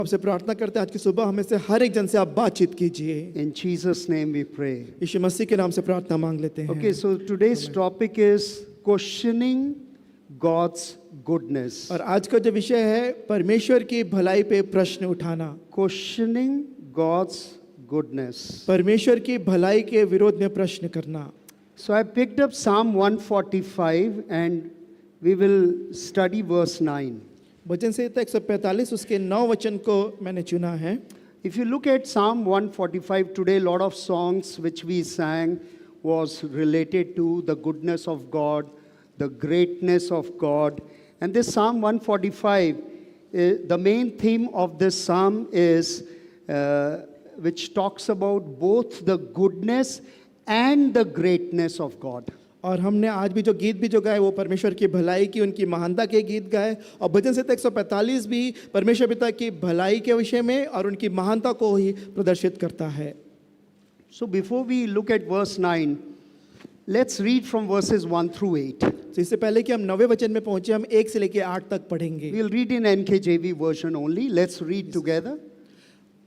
आपसे प्रार्थना करते हैं आज की सुबह हमें से हर एक जन से आप बातचीत कीजिए। In Jesus' name we pray. यीशु मसीह के नाम से प्रार्थना मांग लेते हैं। Okay, so today's topic is questioning God's goodness. और आज का जो विषय है परमेश्वर की भलाई पे प्रश्न उठाना। Questioning God's goodness. परमेश्वर की भलाई के विरोध में प्रश्न करना। So I picked up Psalm 145 and we will study verse 9. वचन संहिता 145 उसके 9 वचन को मैंने चुना है। If you look at Psalm 145 today, a lot of songs which we sang was related to the goodness of God, the greatness of God. And this Psalm 145, the main theme of this psalm is which talks about both the goodness and the greatness of God. और हमने आज भी जो गाए वो परमेश्वर की भलाई की उनकी महानता के गीत गाए और भजन संहिता 145 भी परमेश्वर पिता की भलाई के विषय में और उनकी महानता को ही प्रदर्शित करता है। So before we look at verse 9, let's read from verses 1 through 8. तो इससे पहले कि हम 9वें वचन में पहुंचे हम 1 से लेकर 8 तक पढ़ेंगे। We'll read in NKJV version only. Let's read together.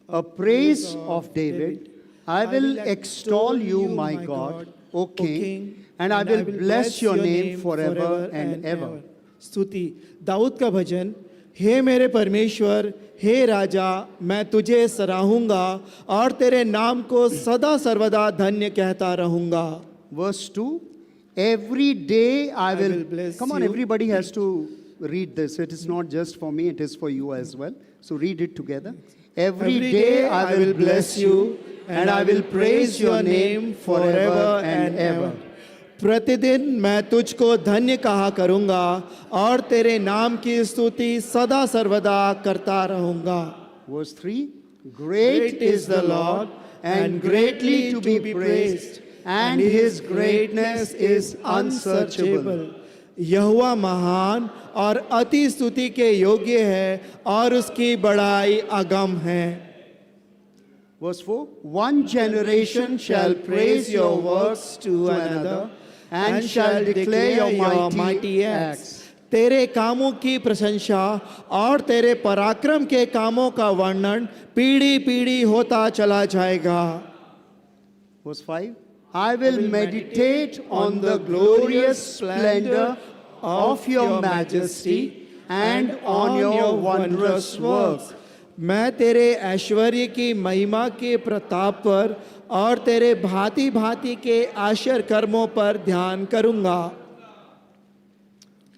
A praise of David. I will extol you, my God, O King, and I will bless your name forever and ever. स्तुति दाऊद का भजन। हे मेरे परमेश्वर, हे राजा, मैं तुझे सराहूंगा और तेरे नाम को सदा सर्वदा धन्य कहता रहूंगा। Verse 2. Every day I will bless Come on, you. everybody has to read this. It is not just for me, it is for you as well. So read it together. Every day I will bless you and I will praise your name forever and ever. प्रतिदिन मैं तुझको धन्य कहा करूंगा और तेरे नाम की स्तुति सदा सर्वदा करता रहूंगा। Verse 3. Great is the Lord and greatly to be praised, and his greatness is unsearchable. यहोवा महान और अति स्तुति के योग्य है और उसकी बड़ाई अगम है। Verse 4. One generation shall praise your works to another and shall declare your mighty acts. तेरे कामों की प्रशंसा और तेरे पराक्रम के कामों का वर्णन पीढ़ी पीढ़ी होता चला जाएगा। Verse 5. I will meditate on the glorious splendor of your majesty and on your wondrous works. मैं तेरे ऐश्वर्य की महिमा के प्रताप पर और तेरे भांति भांति के आश्चर्य कर्मों पर ध्यान करूंगा।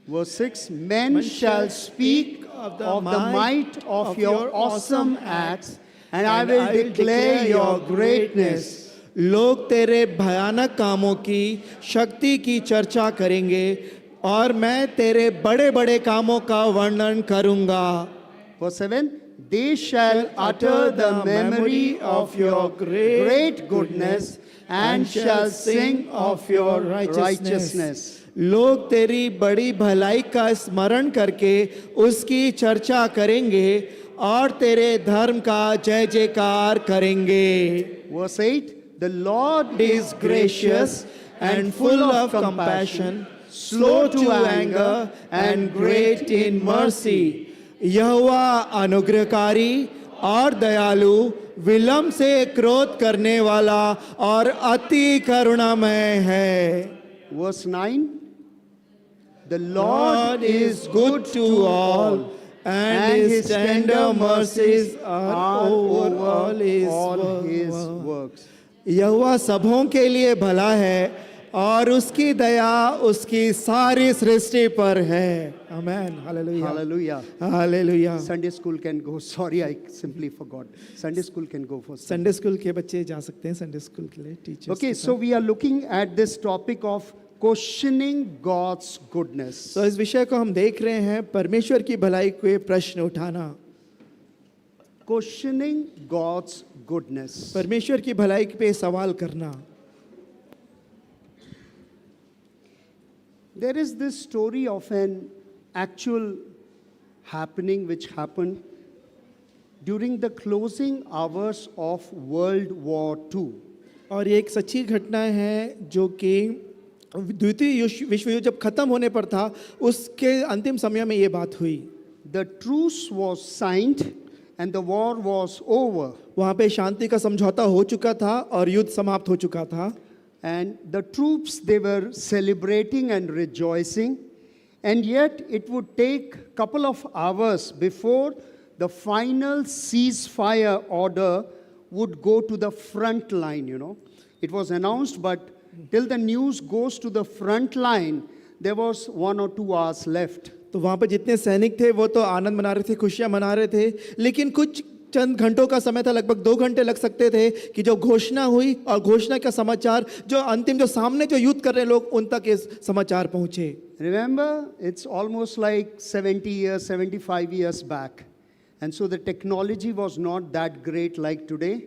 Verse 6. Men shall speak of the might of your awesome acts, and I will declare your greatness. लोग तेरे भयानक कामों की शक्ति की चर्चा करेंगे और मैं तेरे बड़े बड़े कामों का वर्णन करूंगा। Verse 7. They shall utter the memory of your great goodness and shall sing of your righteousness. लोग तेरी बड़ी भलाई का स्मरण करके उसकी चर्चा करेंगे और तेरे धर्म का जय जयकार करेंगे। Verse 8. The Lord is gracious and full of compassion, slow to anger and great in mercy. यहोवा अनुग्रहकारी और दयालु, विलंब से क्रोध करने वाला और अति करुणामय है। Verse 9. The Lord is good to all, and his tender mercies are over all his works. यहोवा सबों के लिए भला है और उसकी दया उसकी सारी सृष्टि पर है। आमेन। Hallelujah. Hallelujah. Hallelujah. Sunday school can go. Sorry, I simply forgot. Sunday school can go for Sunday school के बच्चे जा सकते हैं संडे स्कूल के लिए teachers. Okay, so we are looking at this topic of questioning God's goodness. तो इस विषय को हम देख रहे हैं परमेश्वर की भलाई के प्रश्न उठाना। Questioning God's goodness. परमेश्वर की भलाई पे सवाल करना। There is this story of an actual happening which happened during the closing hours of World War II. और ये एक सच्ची घटना है जो कि द्वितीय विश्व युद्ध जब खत्म होने पर था उसके अंतिम समय में ये बात हुई। The truce was signed and the war was over. वहाँ पे शांति का समझौता हो चुका था और युद्ध समाप्त हो चुका था. And the troops, they were celebrating and rejoicing. And yet it would take a couple of hours before the final ceasefire order would go to the front line, you know. It was announced, but till the news goes to the front line, there was 1 or 2 hours left. तो वहाँ पे जितने सैनिक थे वो तो आनंद मना रहे थे, खुशियाँ मना रहे थे, लेकिन कुछ चंद घंटों का समय था, लगभग 2 घंटे लग सकते थे कि जो घोषणा हुई और घोषणा का समाचार जो अंतिम जो सामने जो युद्ध कर रहे लोग उन तक ये समाचार पहुंचे. Remember, it's almost like 70 years, 75 years back. And so the technology was not that great like today.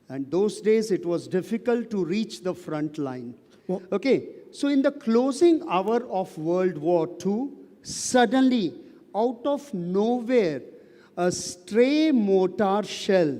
And those days it was difficult to reach the front line. Well- Okay, so in the closing hour of World War II, suddenly, out of nowhere, a stray mortar shell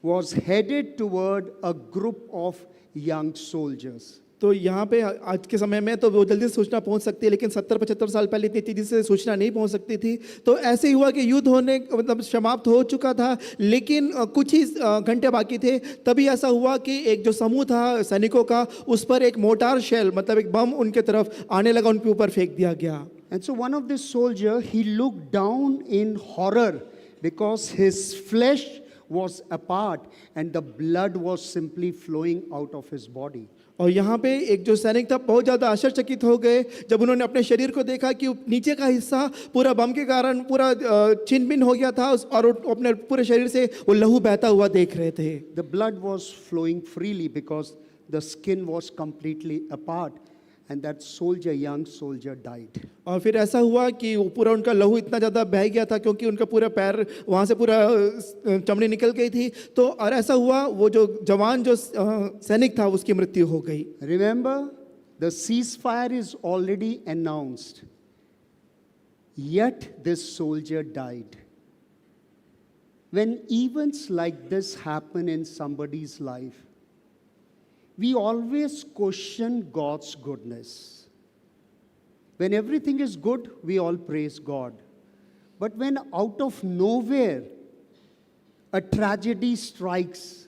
was headed toward a group of young soldiers. तो यहाँ पे आज के समय में तो वो जल्दी से सूचना पहुंच सकती है, लेकिन 70-75 साल पहले इतनी तेजी से सूचना नहीं पहुंच सकती थी. तो ऐसे ही हुआ कि युद्ध होने मतलब समाप्त हो चुका था, लेकिन कुछ ही घंटे बाकी थे. तभी ऐसा हुआ कि एक जो समूह था सैनिकों का, उस पर एक मोटार शेल मतलब एक बम उनके तरफ आने लगा, उनके ऊपर फेंक दिया गया. And so one of the soldiers, he looked down in horror because his flesh was apart and the blood was simply flowing out of his body. और यहाँ पे एक जो सैनिक था बहुत ज़्यादा आश्चर्यचकित हो गए जब उन्होंने अपने शरीर को देखा कि नीचे का हिस्सा पूरा बम के कारण पूरा छिन्न भिन्न हो गया था और अपने पूरे शरीर से वो लहू बहता हुआ देख रहे थे. The blood was flowing freely because the skin was completely apart, and that soldier, young soldier, died. और फिर ऐसा हुआ कि वो पूरा उनका लहू इतना ज़्यादा बह गया था क्योंकि उनका पूरा पैर वहाँ से पूरा चमड़ी निकल गई थी. तो और ऐसा हुआ वो जो जवान जो सैनिक था उसकी मृत्यु हो गई. Remember, the ceasefire is already announced, yet this soldier died. When events like this happen in somebody's life, we always question God's goodness. When everything is good, we all praise God. But when out of nowhere a tragedy strikes,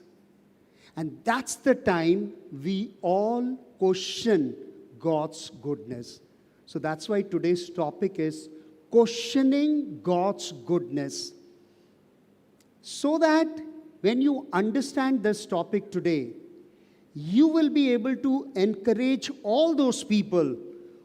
and that's the time we all question God's goodness. So that's why today's topic is questioning God's goodness. So that when you understand this topic today, you will be able to encourage all those people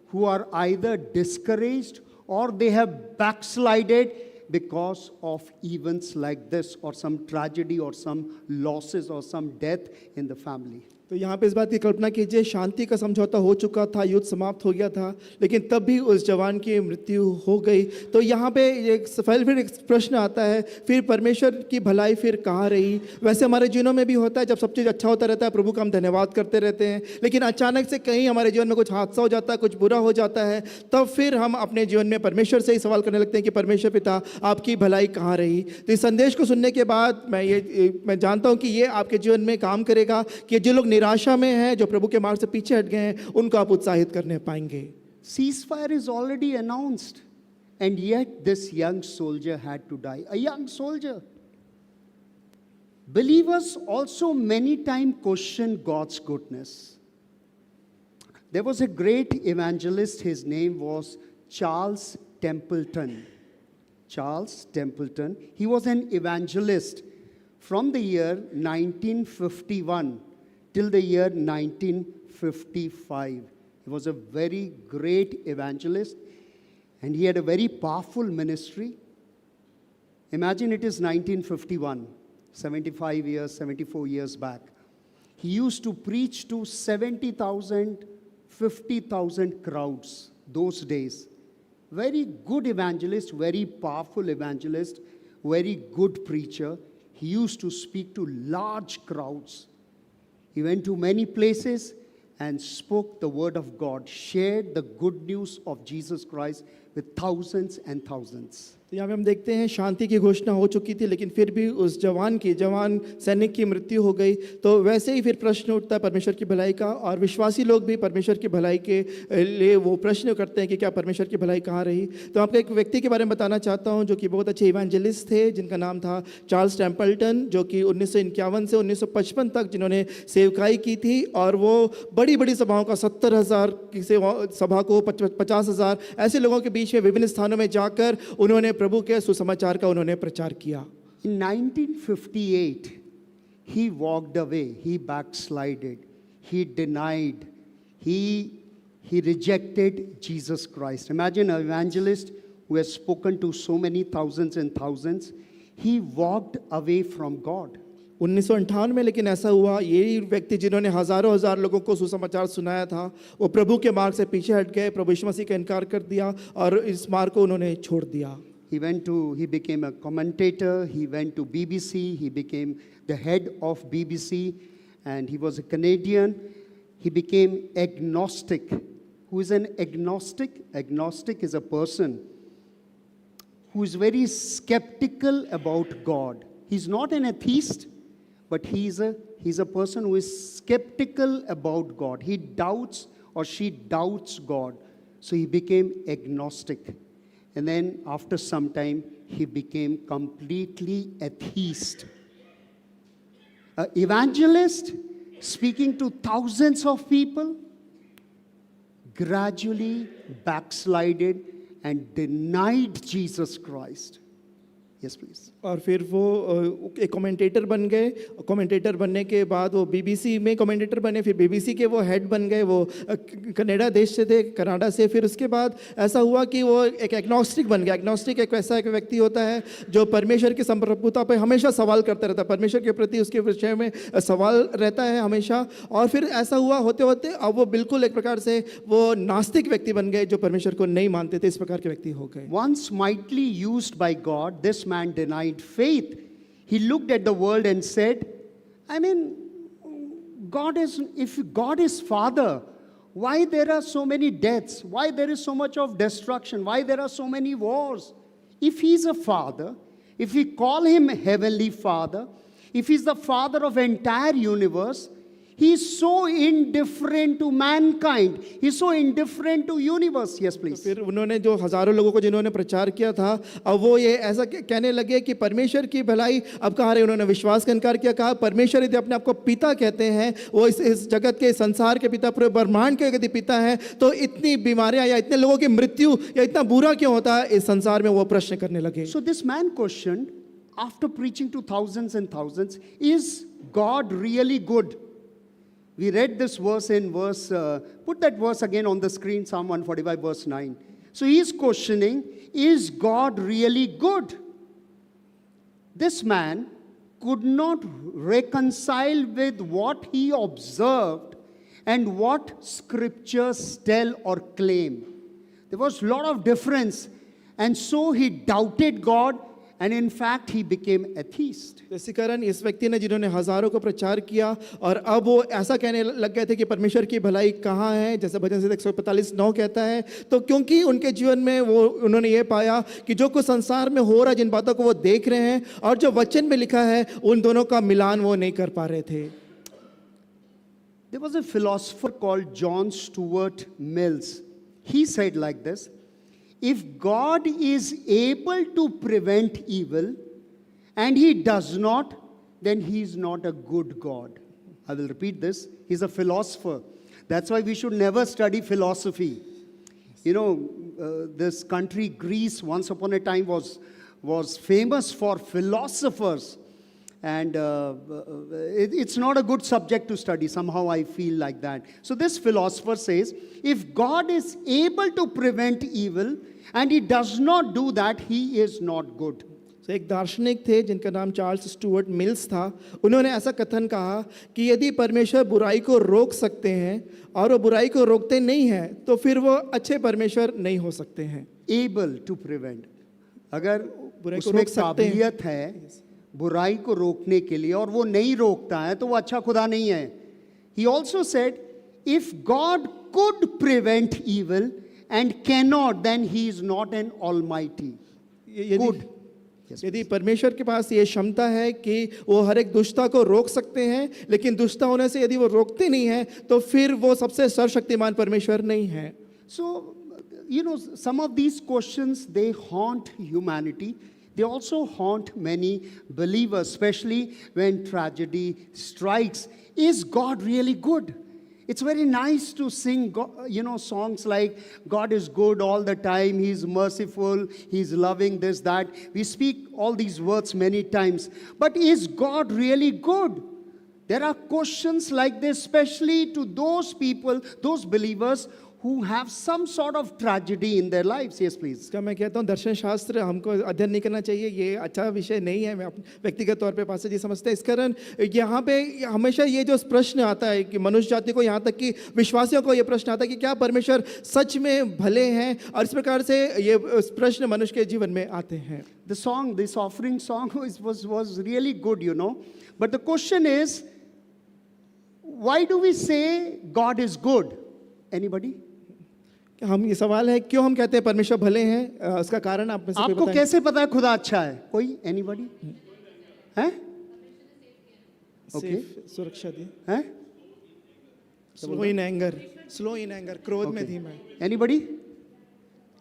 who are either discouraged or they have backslided because of events like this or some tragedy or some losses or some death in the family. तो यहाँ पे इस बात की कल्पना कीजिए, शांति का समझौता हो चुका था, युद्ध समाप्त हो गया था, लेकिन तब भी उस जवान की मृत्यु हो गई. तो यहाँ पे एक फिर एक प्रश्न आता है, फिर परमेश्वर की भलाई फिर कहाँ रही? वैसे हमारे जीवनों में भी होता है, जब सब चीज़ अच्छा होता रहता है प्रभु का हम धन्यवाद करते रहते हैं, लेकिन अचानक से कहीं हमारे जीवन में कुछ हादसा हो जाता है, कुछ बुरा हो जाता है, तब फिर हम अपने जीवन में परमेश्वर से ही सवाल करने लगते हैं कि परमेश्वर पिता आपकी भलाई कहाँ रही? तो इस संदेश को सुनने के बाद मैं जानता हूँ कि ये आपके जीवन में काम करेगा कि जो लोग निराशा में हैं, जो प्रभु के मार्ग से पीछे हट गए हैं, उनको आप उत्साहित करने पाएंगे. Ceasefire is already announced, and yet this young soldier had to die. A young soldier. Believers also many times question God's goodness. There was a great evangelist, his name was Charles Templeton. Charles Templeton. He was an evangelist from the year 1951 till the year 1955. He was a very great evangelist and he had a very powerful ministry. Imagine it is 1951, 75 years, 74 years back. He used to preach to 70,000, 50,000 crowds those days. Very good evangelist, very powerful evangelist, very good preacher. He used to speak to large crowds. He went to many places and spoke the word of God, shared the good news of Jesus Christ with thousands and thousands. तो यहाँ पे हम देखते हैं शांति की घोषणा हो चुकी थी, लेकिन फिर भी उस जवान सैनिक की मृत्यु हो गई। तो वैसे ही फिर प्रश्न उठता है परमेश्वर की भलाई का, और विश्वासी लोग भी परमेश्वर की भलाई के लिए वो प्रश्न करते हैं कि क्या परमेश्वर की भलाई कहाँ रही। तो आपको एक व्यक्ति के बारे में बताना चाहता हूँ जो कि बहुत अच्छे इवेंजलिस्ट थे, जिनका नाम था चार्ल्स टेम्पल्टन, जो कि 1951 से 1955 तक जिन्होंने सेवकाई की थी। और वो बड़ी बड़ी सभाओं का 70,000 की सभा को 50,000 ऐसे लोगों के बीच में विभिन्न स्थानों में जाकर उन्होंने प्रभु के सुसमाचार का उन्होंने प्रचार किया। In 1958, he walked away, he backslided, he denied, he rejected Jesus Christ. Imagine an evangelist who has spoken to so many thousands and thousands, he walked away from God. 1958 में लेकिन ऐसा हुआ, यही व्यक्ति जिन्होंने हजारों हजार लोगों को सुसमाचार सुनाया था, वो प्रभु के मार्ग से पीछे हट गए, प्रभु यीशु मसीह का इनकार कर दिया और इस मार्ग को उन्होंने छोड़ दिया। He became a commentator, he went to BBC, he became the head of BBC, and he was a Canadian. He became agnostic. Who is an agnostic? Agnostic is a person who is very skeptical about God. He's not an atheist, but he's a person who is skeptical about God. He doubts or she doubts God. So he became agnostic. And then after some time, he became completely atheist. An evangelist speaking to thousands of people, gradually backslided and denied Jesus Christ. Yes, please. और फिर वो एक commentator बन गए। Commentator बनने के बाद वो बीबीसी में कमेंटेटर बने, फिर बीबीसी के वो हेड बन गए। वो कनाडा देश से थे, कनाडा से। फिर उसके बाद ऐसा हुआ कि वो एक एग्नोस्टिक बन गया। एग्नोस्टिक एक वैसा एक व्यक्ति होता है जो परमेश्वर की संप्रभुता पर हमेशा सवाल करता रहता है, परमेश्वर के प्रति उसके विषय में सवाल रहता है हमेशा। और फिर ऐसा हुआ होते होते अब वो बिल्कुल एक प्रकार से वो नास्तिक व्यक्ति बन गए, जो परमेश्वर को नहीं मानते थे, इस प्रकार के व्यक्ति हो गए। Once mightily used by God, this man denied faith. He looked at the world and said, if God is Father, why there are so many deaths? Why there is so much of destruction? Why there are so many wars? If He's a Father, if we call Him Heavenly Father, if He's the Father of entire universe, He is so indifferent to mankind. He is so indifferent to universe. Yes, please. फिर उन्होंने जो हजारों लोगों को जिन्होंने प्रचार किया था, अब वो ये ऐसा कहने लगे कि परमेश्वर की भलाई अब कहाँ रही। उन्होंने विश्वास का इनकार किया, कहा परमेश्वर यदि अपने आप को पिता कहते हैं, वो इस जगत के संसार के पिता, पूरे ब्रह्मांड के यदि पिता हैं, तो इतनी बीमारियां या इतने लोगों की मृत्यु या इतना बुरा क्यों होता है इस संसार में, वो प्रश्न करने लगे। So this man questioned, after preaching to thousands and thousands, is God really good? We read this verse in put that verse again on the screen, Psalm 145 verse 9. So he is questioning, is God really good? This man could not reconcile with what he observed and what scriptures tell or claim. There was a lot of difference. And so he doubted God, and in fact he became atheist. इसी कारण इस व्यक्ति ने, जिन्होंने हजारों को प्रचार किया और अब वो ऐसा कहने लग गए थे कि परमेश्वर की भलाई कहाँ है, जैसे भजन संहिता 145:9 कहता है। तो क्योंकि उनके जीवन में उन्होंने ये पाया कि जो कुछ संसार में हो रहा है, जिन बातों को वो देख रहे हैं और जो वचन में लिखा है, उन दोनों का मिलान वो नहीं कर पा रहे थे। There was a philosopher called John Stuart Mills. He said like this: if God is able to prevent evil and He does not, then He is not a good God. I will repeat this. He's a philosopher. That's why we should never study philosophy. You know, this country, Greece, once upon a time was famous for philosophers. And it's not a good subject to study. Somehow I feel like that. So this philosopher says, if God is able to prevent evil and He does not do that, He is not good. तो एक दार्शनिक थे जिनका नाम Charles Stuart mills था। उन्होंने ऐसा कथन कहा कि यदि परमेश्वर बुराई को रोक सकते हैं और वो बुराई को रोकते नहीं हैं, तो फिर वो अच्छे परमेश्वर नहीं हो सकते हैं। Able to prevent, अगर बुराई को उसमें रोक सकते हैं, काबिलियत है बुराई को रोकने के लिए और वो नहीं रोकता है, तो वो अच्छा खुदा नहीं है। He also said, if God could prevent evil and cannot, then He is not an almighty. good. यदि परमेश्वर के पास ये क्षमता है कि वो हर एक दुष्टता को रोक सकते हैं, लेकिन दुष्टता होने से यदि वो रोकते नहीं हैं, तो फिर वो सबसे सर्वशक्तिमान परमेश्वर नहीं है। So, some of these questions, they haunt humanity. They also haunt many believers, especially when tragedy strikes. Is God really good? It's very nice to sing, songs like God is good all the time, He's merciful, He's loving, this, that. We speak all these words many times. But is God really good? There are questions like this, especially to those people, those believers who have some sort of tragedy in their lives. Yes, please. इसका मैं कहता हूँ दर्शन शास्त्र हमको अध्ययन नहीं करना चाहिए, ये अच्छा विषय नहीं है। मैं व्यक्तिगत तौर पे पास्टर जी समझते हैं। इस कारण यहाँ पे हमेशा ये जो प्रश्न आता है कि मनुष्य जाति को, यहाँ तक कि विश्वासियों को ये प्रश्न आता है कि क्या परमेश्वर सच में भले हैं, और इस प्रकार से ये प्रश्न मनुष्य के जीवन में आते हैं। This offering song was really good, But the question is, why do we say God is good? Anybody? हम ये सवाल है क्यों हम कहते हैं परमेश्वर भले हैं, उसका कारण आप में से कोई आपको बताएं? कैसे पता है खुदा अच्छा है? कोई? एनीबॉडी? हैं? Safe, सुरक्षा दी। हैं? स्लो इन एंगर, क्रोध में धीमा। एनीबॉडी?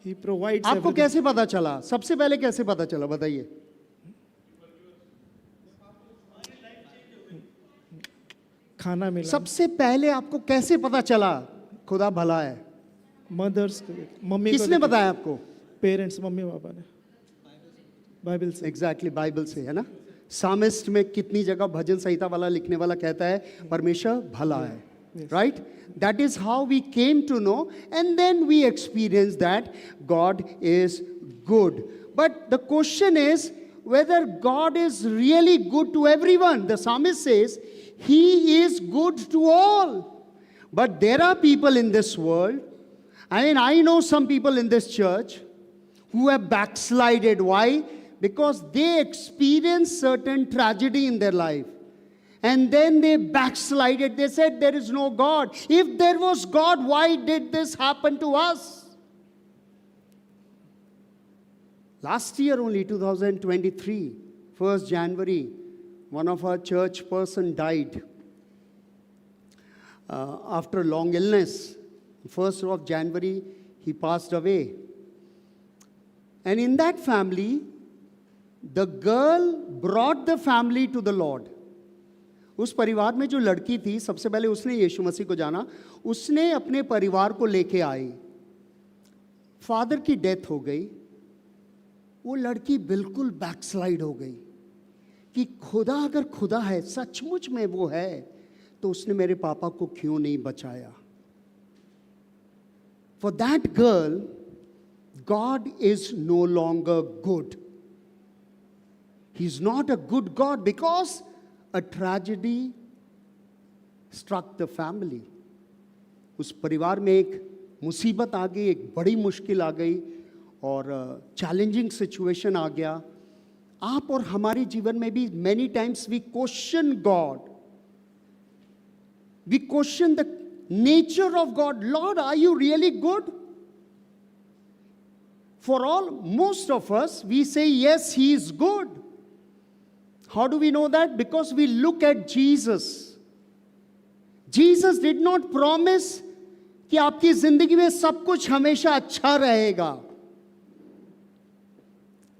ही प्रोवाइड्स। आपको कैसे पता चला? सबसे पहले कैसे पता चला, बताइए। खाना मिला। सबसे पहले आपको कैसे पता चला खुदा भला है? मदर्स, मम्मी किसने बताया आपको? पेरेंट्स, मम्मी पापा ने, बाइबल से। एग्जैक्टली, बाइबल से, है ना। सामिस्ट में कितनी जगह भजन संहिता वाला लिखने वाला कहता है परमेश्वर भला है, right? That is how we came to know, and then we experience that God is good. But the question is whether God is really good to everyone. The psalmist says He is good to all. But there are people in this world, I know some people in this church who have backslided. Why? Because they experienced certain tragedy in their life. And then they backslided. They said, there is no God. If there was God, why did this happen to us? Last year only, 2023, 1st January, one of our church person died. After a long illness, 1st of January, he passed away. And in that family, the girl brought the family to the Lord. उस परिवार में जो लड़की थी, सबसे पहले उसने यीशु मसीह को जाना, उसने अपने परिवार को लेके आई। फादर की डेथ हो गई, वो लड़की बिल्कुल बैकस्लाइड हो गई कि खुदा अगर खुदा है, सचमुच में वो है, तो उसने मेरे पापा को क्यों नहीं बचाया? For that girl, God is no longer good. He's not a good God because a tragedy struck the family. उस परिवार में एक मुसीबत आ गई, एक बड़ी मुश्किल आ गई और चैलेंजिंग सिचुएशन आ गया। आप और हमारे जीवन में भी many times we question God. We question the nature of God. Lord, are you really good? For most of us, we say, yes, He is good. How do we know that? Because we look at Jesus. Jesus did not promise कि आपकी जिंदगी में सब कुछ हमेशा अच्छा रहेगा।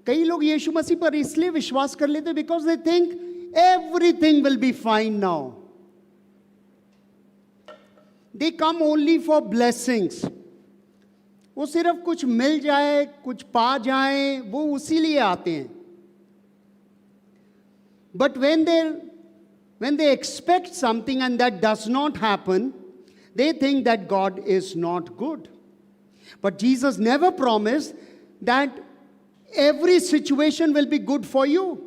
कई लोग यीशु मसीह पर इसलिए विश्वास कर लेते because they think everything will be fine now. They come only for blessings. वो सिर्फ कुछ मिल जाए, कुछ पा जाए, वो उसी लिए आते हैं। But when they expect something and that does not happen, they think that God is not good. But Jesus never promised that every situation will be good for you.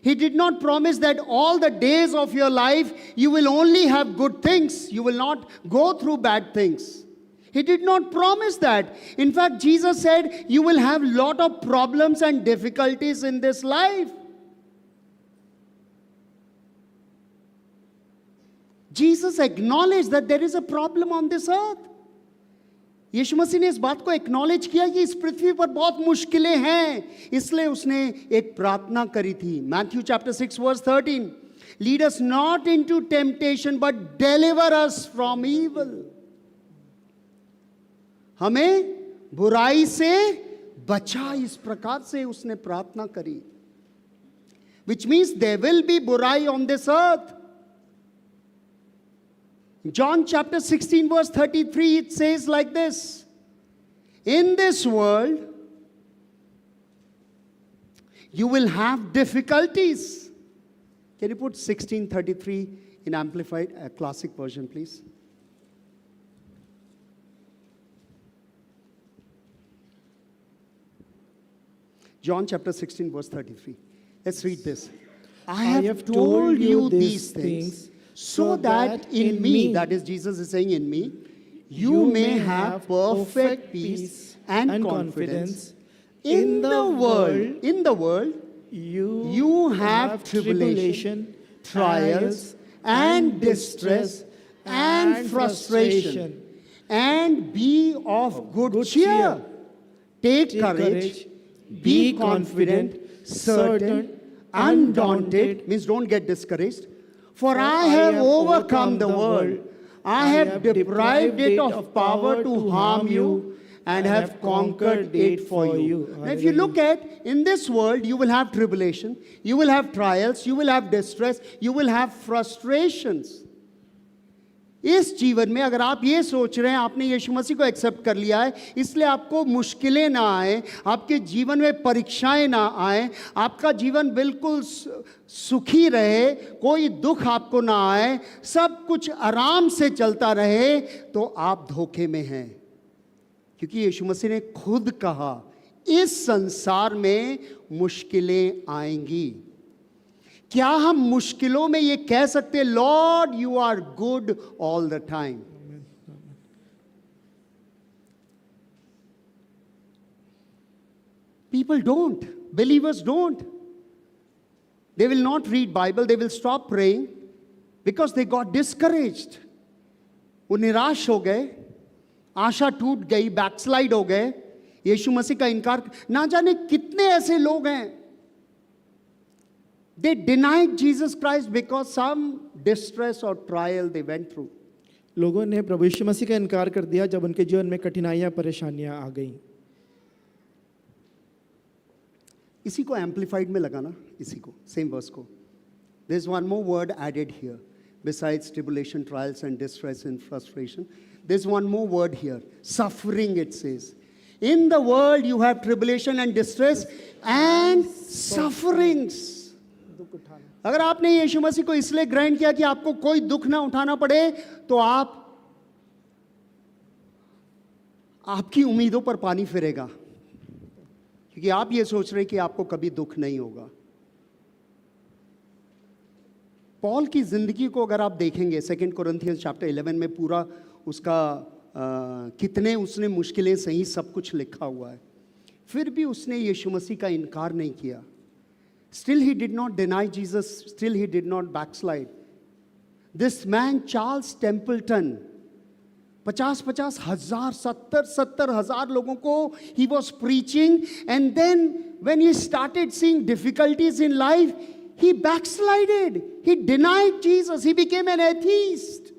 He did not promise that all the days of your life you will only have good things. You will not go through bad things. He did not promise that. In fact, Jesus said you will have a lot of problems and difficulties in this life. Jesus acknowledged that there is a problem on this earth. यीशु मसीह ने इस बात को acknowledge किया कि इस पृथ्वी पर बहुत मुश्किलें हैं, इसलिए उसने एक प्रार्थना करी थी। Matthew chapter 6 verse 13, lead us not into temptation but deliver us from evil. हमें बुराई से बचा, इस प्रकार से उसने प्रार्थना करी। Which means there will be burai on this earth. John chapter 16 verse 33, it says like this, in this world you will have difficulties. Can you put 16:33 in amplified classic version, please? John chapter 16 verse 33. Let's read this. I have told you these things so that in me, that is Jesus is saying in me, you may have perfect peace and confidence. In the world, you have tribulation, trials, and distress, and frustration. And be of good cheer. Take courage, be confident, certain, undaunted, means don't get discouraged. For I have overcome the world. I have deprived it of power to harm you and have conquered it for you. Now, if you look at, in this world, you will have tribulation, you will have trials, you will have distress, you will have frustrations. इस जीवन में अगर आप ये सोच रहे हैं आपने यीशु मसीह को एक्सेप्ट कर लिया है, इसलिए आपको मुश्किलें ना आए, आपके जीवन में परीक्षाएं ना आए, आपका जीवन बिल्कुल सुखी रहे, कोई दुख आपको ना आए, सब कुछ आराम से चलता रहे, तो आप धोखे में हैं। क्योंकि यीशु मसीह ने खुद कहा इस संसार में मुश्किलें आएंगी। क्या हम मुश्किलों में ये कह सकते हैं Lord you are good all the time? People don't, believers don't. They will not read Bible, they will stop praying because they got discouraged. वो निराश हो गए, आशा टूट गई, बैकस्लाइड हो गए, यीशु मसीह का इनकार। ना जाने कितने ऐसे लोग हैं, they denied Jesus Christ because some distress or trial they went through. लोगों ने प्रभु यीशु मसीह का इनकार कर दिया जब उनके जीवन में कठिनाइयां परेशानियां आ गईं। इसी को एम्पलीफाइड में लगाना, इसी को सेम वर्स को। There is one more word added here besides tribulation, trials and distress and frustration. There is one more word here, suffering. It says in the world you have tribulation and distress and sufferings. अगर आपने यीशु मसीह को इसलिए ग्रहण किया कि आपको कोई दुख ना उठाना पड़े, तो आपकी उम्मीदों पर पानी फिरेगा, क्योंकि आप ये सोच रहे कि आपको कभी दुख नहीं होगा। पॉल की जिंदगी को अगर आप देखेंगे 2 कोरिन्थियंस चैप्टर 11 में पूरा उसका कितने उसने मुश्किलें सही सब कुछ लिखा हुआ है, फिर भी उसने यीशु मसीह का इनकार नहीं किया। Still he did not deny Jesus, still he did not backslide. This man Charles Templeton, 50,000, 70,000 लोगों को he was preaching, and then when he started seeing difficulties in life, he backslided. He denied Jesus. He became an atheist.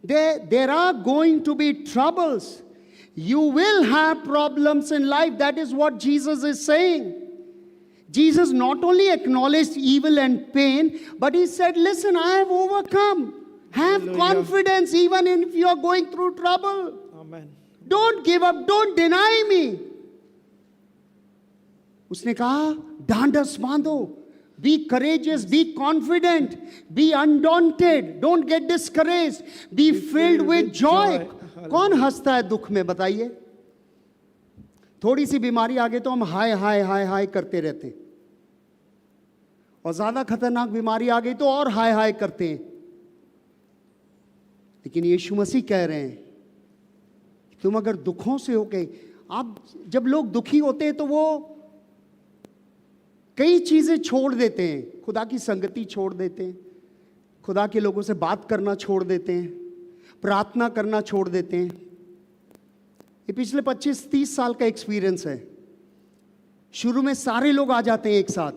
There are going to be troubles. You will have problems in life. That is what Jesus is saying. Jesus not only acknowledged evil and pain, but he said, listen, I have overcome. Have confidence even if you are going through trouble. Amen. Don't give up. Don't deny me. उसने कहा ढांढस बांधो, be courageous, be confident, be undaunted, don't get discouraged, be filled with joy. कौन हंसता है दुख में, बताइए? थोड़ी सी बीमारी आ गई तो हम हाय हाय हाय हाय करते रहते हैं, और ज्यादा खतरनाक बीमारी आ गई तो और हाय हाय करते हैं। लेकिन यीशु मसीह कह रहे हैं तुम अगर दुखों से हो गए, आप जब लोग दुखी होते हैं तो वो कई चीजें छोड़ देते हैं, खुदा की संगति छोड़ देते हैं, खुदा के लोगों से बात करना छोड़ देते हैं, प्रार्थना करना छोड़ देते हैं। ये पिछले 25-30 साल का एक्सपीरियंस है। शुरू में सारे लोग आ जाते हैं एक साथ,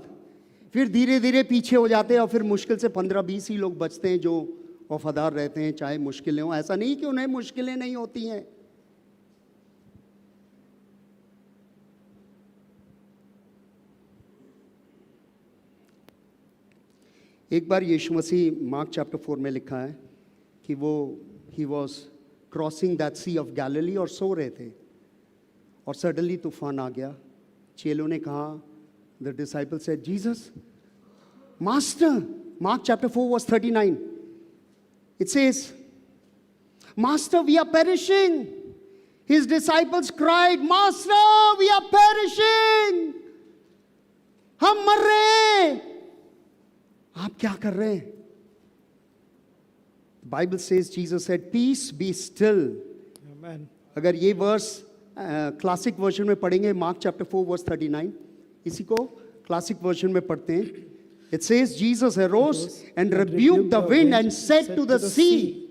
फिर धीरे धीरे पीछे हो जाते हैं और फिर मुश्किल से 15-20 ही लोग बचते हैं जो वफादार रहते हैं, चाहे मुश्किलें हों। ऐसा नहीं कि उन्हें मुश्किलें नहीं होती हैं। एक बार यीशु मसीह मार्क चैप्टर 4 में लिखा है कि वो ही was crossing that sea of Galilee और सो रहे थे और सडनली तूफान आ गया। चेलों ने कहा, the disciple said, Jesus, master, Mark chapter 4 verse 39, it says, Master, we are perishing. His disciples cried, Master, we are perishing. हम मर रहे हैं, आप क्या कर रहे हैं? Bible says Jesus said, peace be still. Amen. अगर ये वर्स क्लासिक वर्जन में पढ़ेंगे, मार्क चैप्टर 4 वर्स 39, इसी को क्लासिक वर्जन में पढ़ते हैं। It says Jesus arose and rebuked the wind and said to the sea,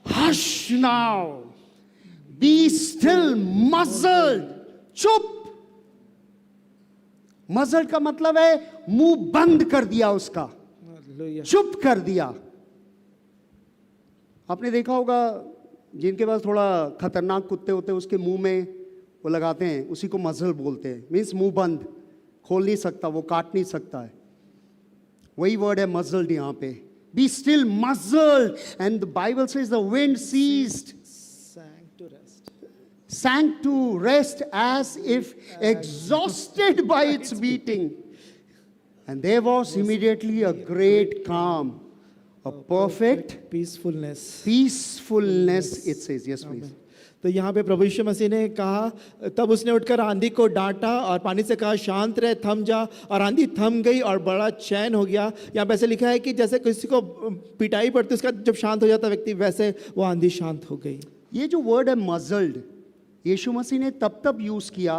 hush now, be still, muzzled, चुप। मजल का मतलब है मुंह बंद कर दिया उसका, Hallelujah. चुप कर दिया। आपने देखा होगा जिनके पास थोड़ा खतरनाक कुत्ते होते हैं, उसके मुंह में वो लगाते हैं, उसी को मजल बोलते हैं। मीन्स मुंह बंद, खोल नहीं सकता, वो काट नहीं सकता है। वही वर्ड है मजल्ड यहाँ पे। Be still, muzzled, and the Bible says the wind ceased, sank to rest as if exhausted by its beating. And there was immediately a great calm, a perfect peacefulness, it says. Yes, please. तो यहाँ पे प्रभु यीशु मसीह ने कहा, तब उसने उठकर आंधी को डांटा और पानी से कहा, शांत रहे, थम जा, और आंधी थम गई और बड़ा चैन हो गया। यहाँ पे ऐसे लिखा है कि जैसे किसी को पिटाई पड़ती, उसका जब शांत हो जाता व्यक्ति, वैसे वो आंधी शांत हो गई। ये जो वर्ड है मजल्ड, यीशु मसीह ने तब यूज किया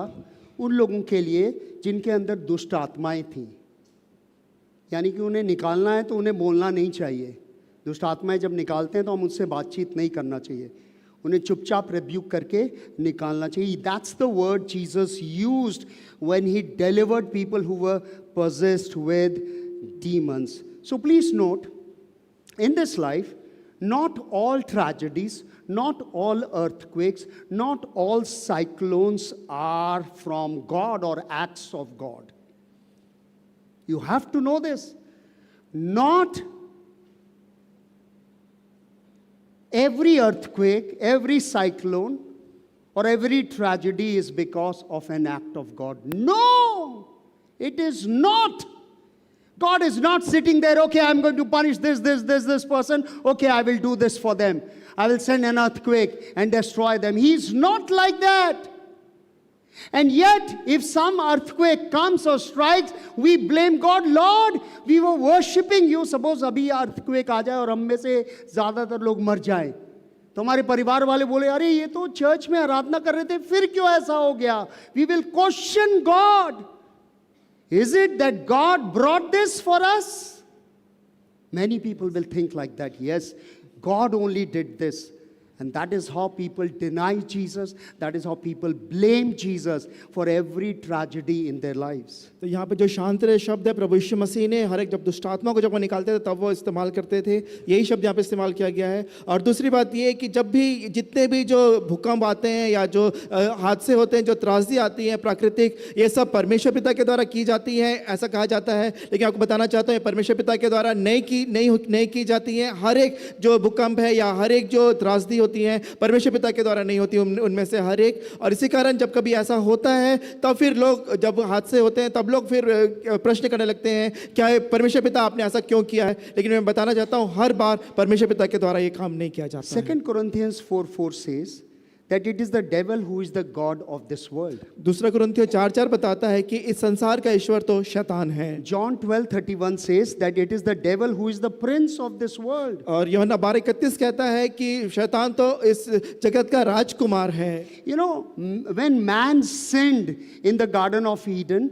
उन लोगों के लिए जिनके अंदर दुष्ट आत्माएं थी। यानी कि उन्हें निकालना है तो उन्हें बोलना नहीं चाहिए। दुष्ट आत्माएं जब निकालते हैं तो हम उनसे बातचीत नहीं करना चाहिए, उन्हें चुपचाप रिब्यूक करके निकालना चाहिए। That's the word Jesus used when he delivered people who were possessed with demons. So please note, in this life not all tragedies, not all earthquakes, not all cyclones are from God or acts of God. You have to know this. Not every earthquake, every cyclone, or every tragedy is because of an act of God. No, it is not. God is not sitting there, okay, I'm going to punish this person, okay, I will do this for them. I will send an earthquake and destroy them. He's not like that. And yet, if some earthquake comes or strikes, we blame God. Lord, we were worshipping you. Suppose अभी earthquake आ जाए और हम में से ज़्यादातर लोग मर जाएं, तो हमारे परिवार वाले बोले, अरे ये तो चर्च में आराधना कर रहे थे, फिर क्यों ऐसा हो गया? We will question God. Is it that God brought this for us? Many people will think like that. Yes, God only did this. And that is how people deny Jesus. That is how people blame Jesus for every tragedy in their lives. तो यहाँ पे जो शांत रहे शब्द है, प्रभु यीशु मसीह ने हर एक जब दुष्ट आत्मा को जब वो निकालते थे तब वो इस्तेमाल करते थे, यही शब्द यहाँ पे इस्तेमाल किया गया है। और दूसरी बात ये है कि जब भी जितने भी जो भूकंप आते हैं या जो हादसे होते हैं, जो त्रासदी आती है प्राकृतिक, ये सब परमेश्वर पिता के द्वारा की जाती है, ऐसा कहा जाता है। लेकिन आपको बताना चाहता हूँ, परमेश्वर पिता के द्वारा नहीं की जाती है। हर एक जो भूकंप है या हर एक जो त्रासदी होती है, परमेश्वर पिता के द्वारा नहीं होती उनमें से हर एक। और इसी कारण जब कभी ऐसा होता है तब फिर लोग, जब हादसे होते हैं तब लोग फिर प्रश्न करने लगते हैं, क्या परमेश्वर पिता आपने ऐसा क्यों किया है? लेकिन मैं बताना चाहता हूं, हर बार परमेश्वर पिता के द्वारा ये काम नहीं किया जाता। 2 Corinthians 4:4 says that it is the devil who is the god of this world. दूसरा कुरिन्थियों 4:4 बताता है कि इस संसार का ईश्वर तो शैतान है। John 12:31 says that it is the devil who is the prince of this world. और यूहन्ना 12:31 कहता है कि शैतान तो इस जगत का राजकुमार है। You know, when man sinned in the Garden of Eden,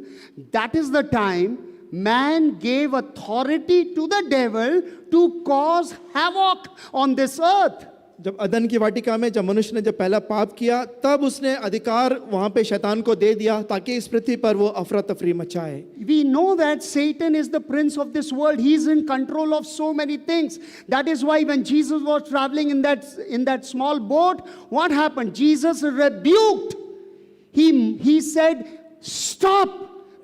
that is the time man gave authority to the devil to cause havoc on this earth. जब अदन की वाटिका में जब मनुष्य ने जब पहला पाप किया, तब उसने अधिकार वहां पे शैतान को दे दिया ताकि इस पृथ्वी पर वो अफरा तफरी मचाए. We know that Satan is the prince of this world. He is in control of so many things. That is why when Jesus was traveling in that small boat, what happened? Jesus rebuked. He said, "Stop,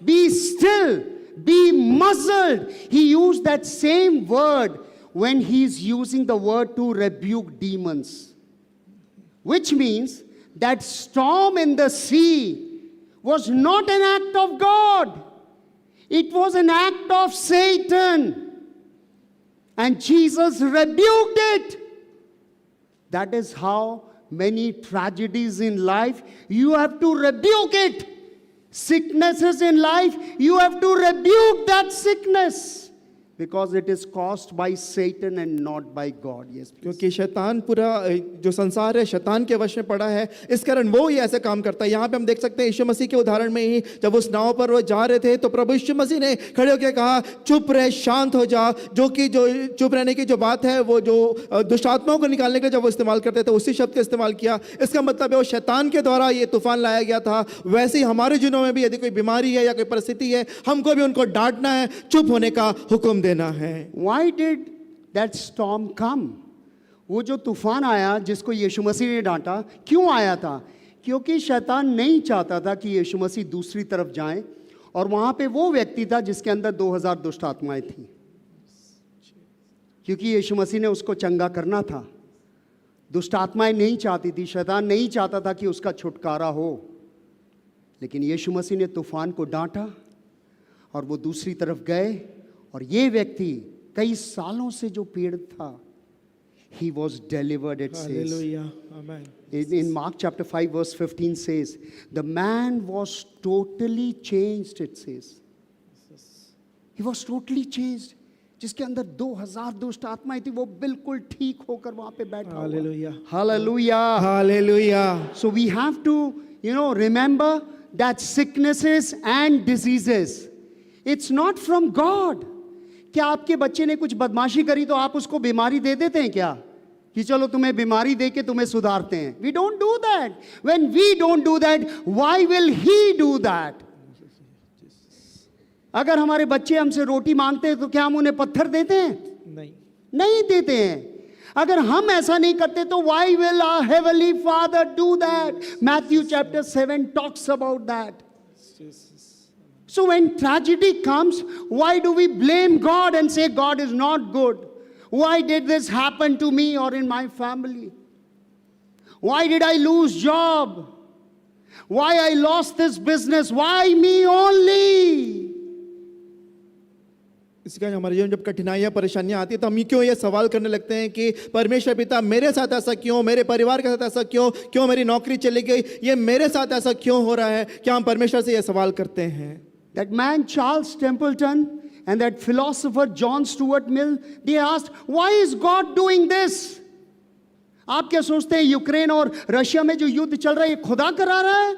be still, be muzzled." He used that same word when he's using the word to rebuke demons. Which means that storm in the sea was not an act of God. It was an act of Satan. And Jesus rebuked it. That is how many tragedies in life, you have to rebuke it. Sicknesses in life, you have to rebuke that sickness. Because it is caused by Satan and not by God. Yes, please. क्योंकि शैतान पूरा जो संसार है शैतान के वश में पड़ा है, इस कारण वो ही ऐसे काम करता है. यहाँ पे हम देख सकते हैं यीशु मसीह के उदाहरण में ही, जब उस नाव पर वो जा रहे थे तो प्रभु यीशु मसीह ने खड़े होकर कहा, चुप रहे, शांत हो जा. जो चुप रहने की जो बात है, वो जो दुष्ट आत्माओं को निकालने के जब वो इस्तेमाल करते थे, उसी शब्द का इस्तेमाल किया. इसका मतलब है वो शैतान के द्वारा ये तूफान लाया गया था. वैसे ही हमारे दिनों में भी यदि कोई बीमारी है या कोई परिस्थिति है, हमको भी उनको डांटना है, चुप होने का हुक्म देना है. Why did that storm come? वो जो तूफान आया जिसको यीशु मसीह ने डांटा, क्यों आया था? क्योंकि शैतान नहीं चाहता था कि यीशु मसीह दूसरी तरफ जाएं, और वहां पे वो व्यक्ति था जिसके अंदर 2000 दुष्ट आत्माएं थी. क्योंकि यीशु मसीह ने उसको चंगा करना था. दुष्ट आत्माएं नहीं चाहती थी, शैतान नहीं चाहता था कि उसका छुटकारा हो. लेकिन यीशु मसीह ने तूफान को डांटा और वो दूसरी तरफ गए, और ये व्यक्ति कई सालों से जो पीड़ित था, he was delivered, it says. Hallelujah. Amen. In Mark chapter 5 verse 15 says, the man was totally changed, it says. He was totally changed. जिसके अंदर 2000 दुष्ट आत्माएं थी, वो बिल्कुल ठीक होकर वहां पे बैठा हुआ. Hallelujah. Hallelujah. Hallelujah. So we have to, remember that sicknesses and diseases, it's not from God. क्या आपके बच्चे ने कुछ बदमाशी करी तो आप उसको बीमारी दे देते हैं क्या? कि चलो तुम्हें बीमारी दे के तुम्हें सुधारते हैं. We don't do that. When we don't do that, why will He do that? अगर हमारे बच्चे हमसे रोटी मांगते हैं तो क्या हम उन्हें पत्थर देते हैं? नहीं देते हैं. अगर हम ऐसा नहीं करते तो why will our heavenly Father do that? Matthew chapter 7 talks about that. So when tragedy comes, why do we blame God and say God is not good? Why did this happen to me or in my family? Why did I lose job? Why I lost this business? Why me only? इसी कारण हमारे जीवन जब कठिनाइयाँ परेशानियाँ आती है तो हम क्यों ये सवाल करने लगते हैं कि परमेश्वर पिता मेरे साथ ऐसा क्यों, मेरे परिवार के साथ ऐसा क्यों मेरी नौकरी चली गई, ये मेरे साथ ऐसा क्यों हो रहा है? क्या हम परमेश्वर से ये सवाल करते हैं? That man Charles Templeton and that philosopher John Stuart Mill, they asked, why is God doing this? आप क्या सोचते हैं यूक्रेन और रशिया में जो युद्ध चल रहा है ये खुदा करा रहा है?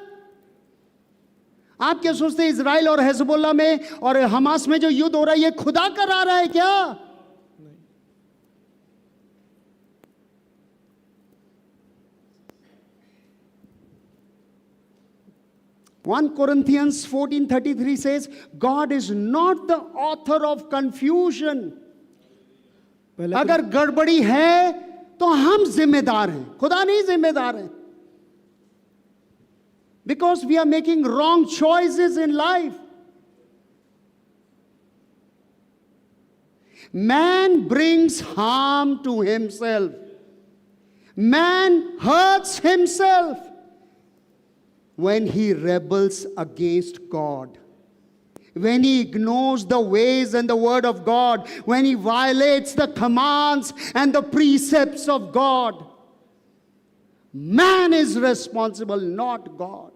आप क्या सोचते हैं इजराइल और हिजबुल्लाह में और हमास में जो युद्ध हो रहा है ये खुदा करा रहा है क्या? 1 Corinthians 14:33 says, God is not the author of confusion. अगर गड़बड़ी है तो हम जिम्मेदार हैं, खुदा नहीं जिम्मेदार है. Because we are making wrong choices in life. Man brings harm to himself. Man hurts himself when he rebels against God, when he ignores the ways and the word of God, when he violates the commands and the precepts of God. Man is responsible, not God.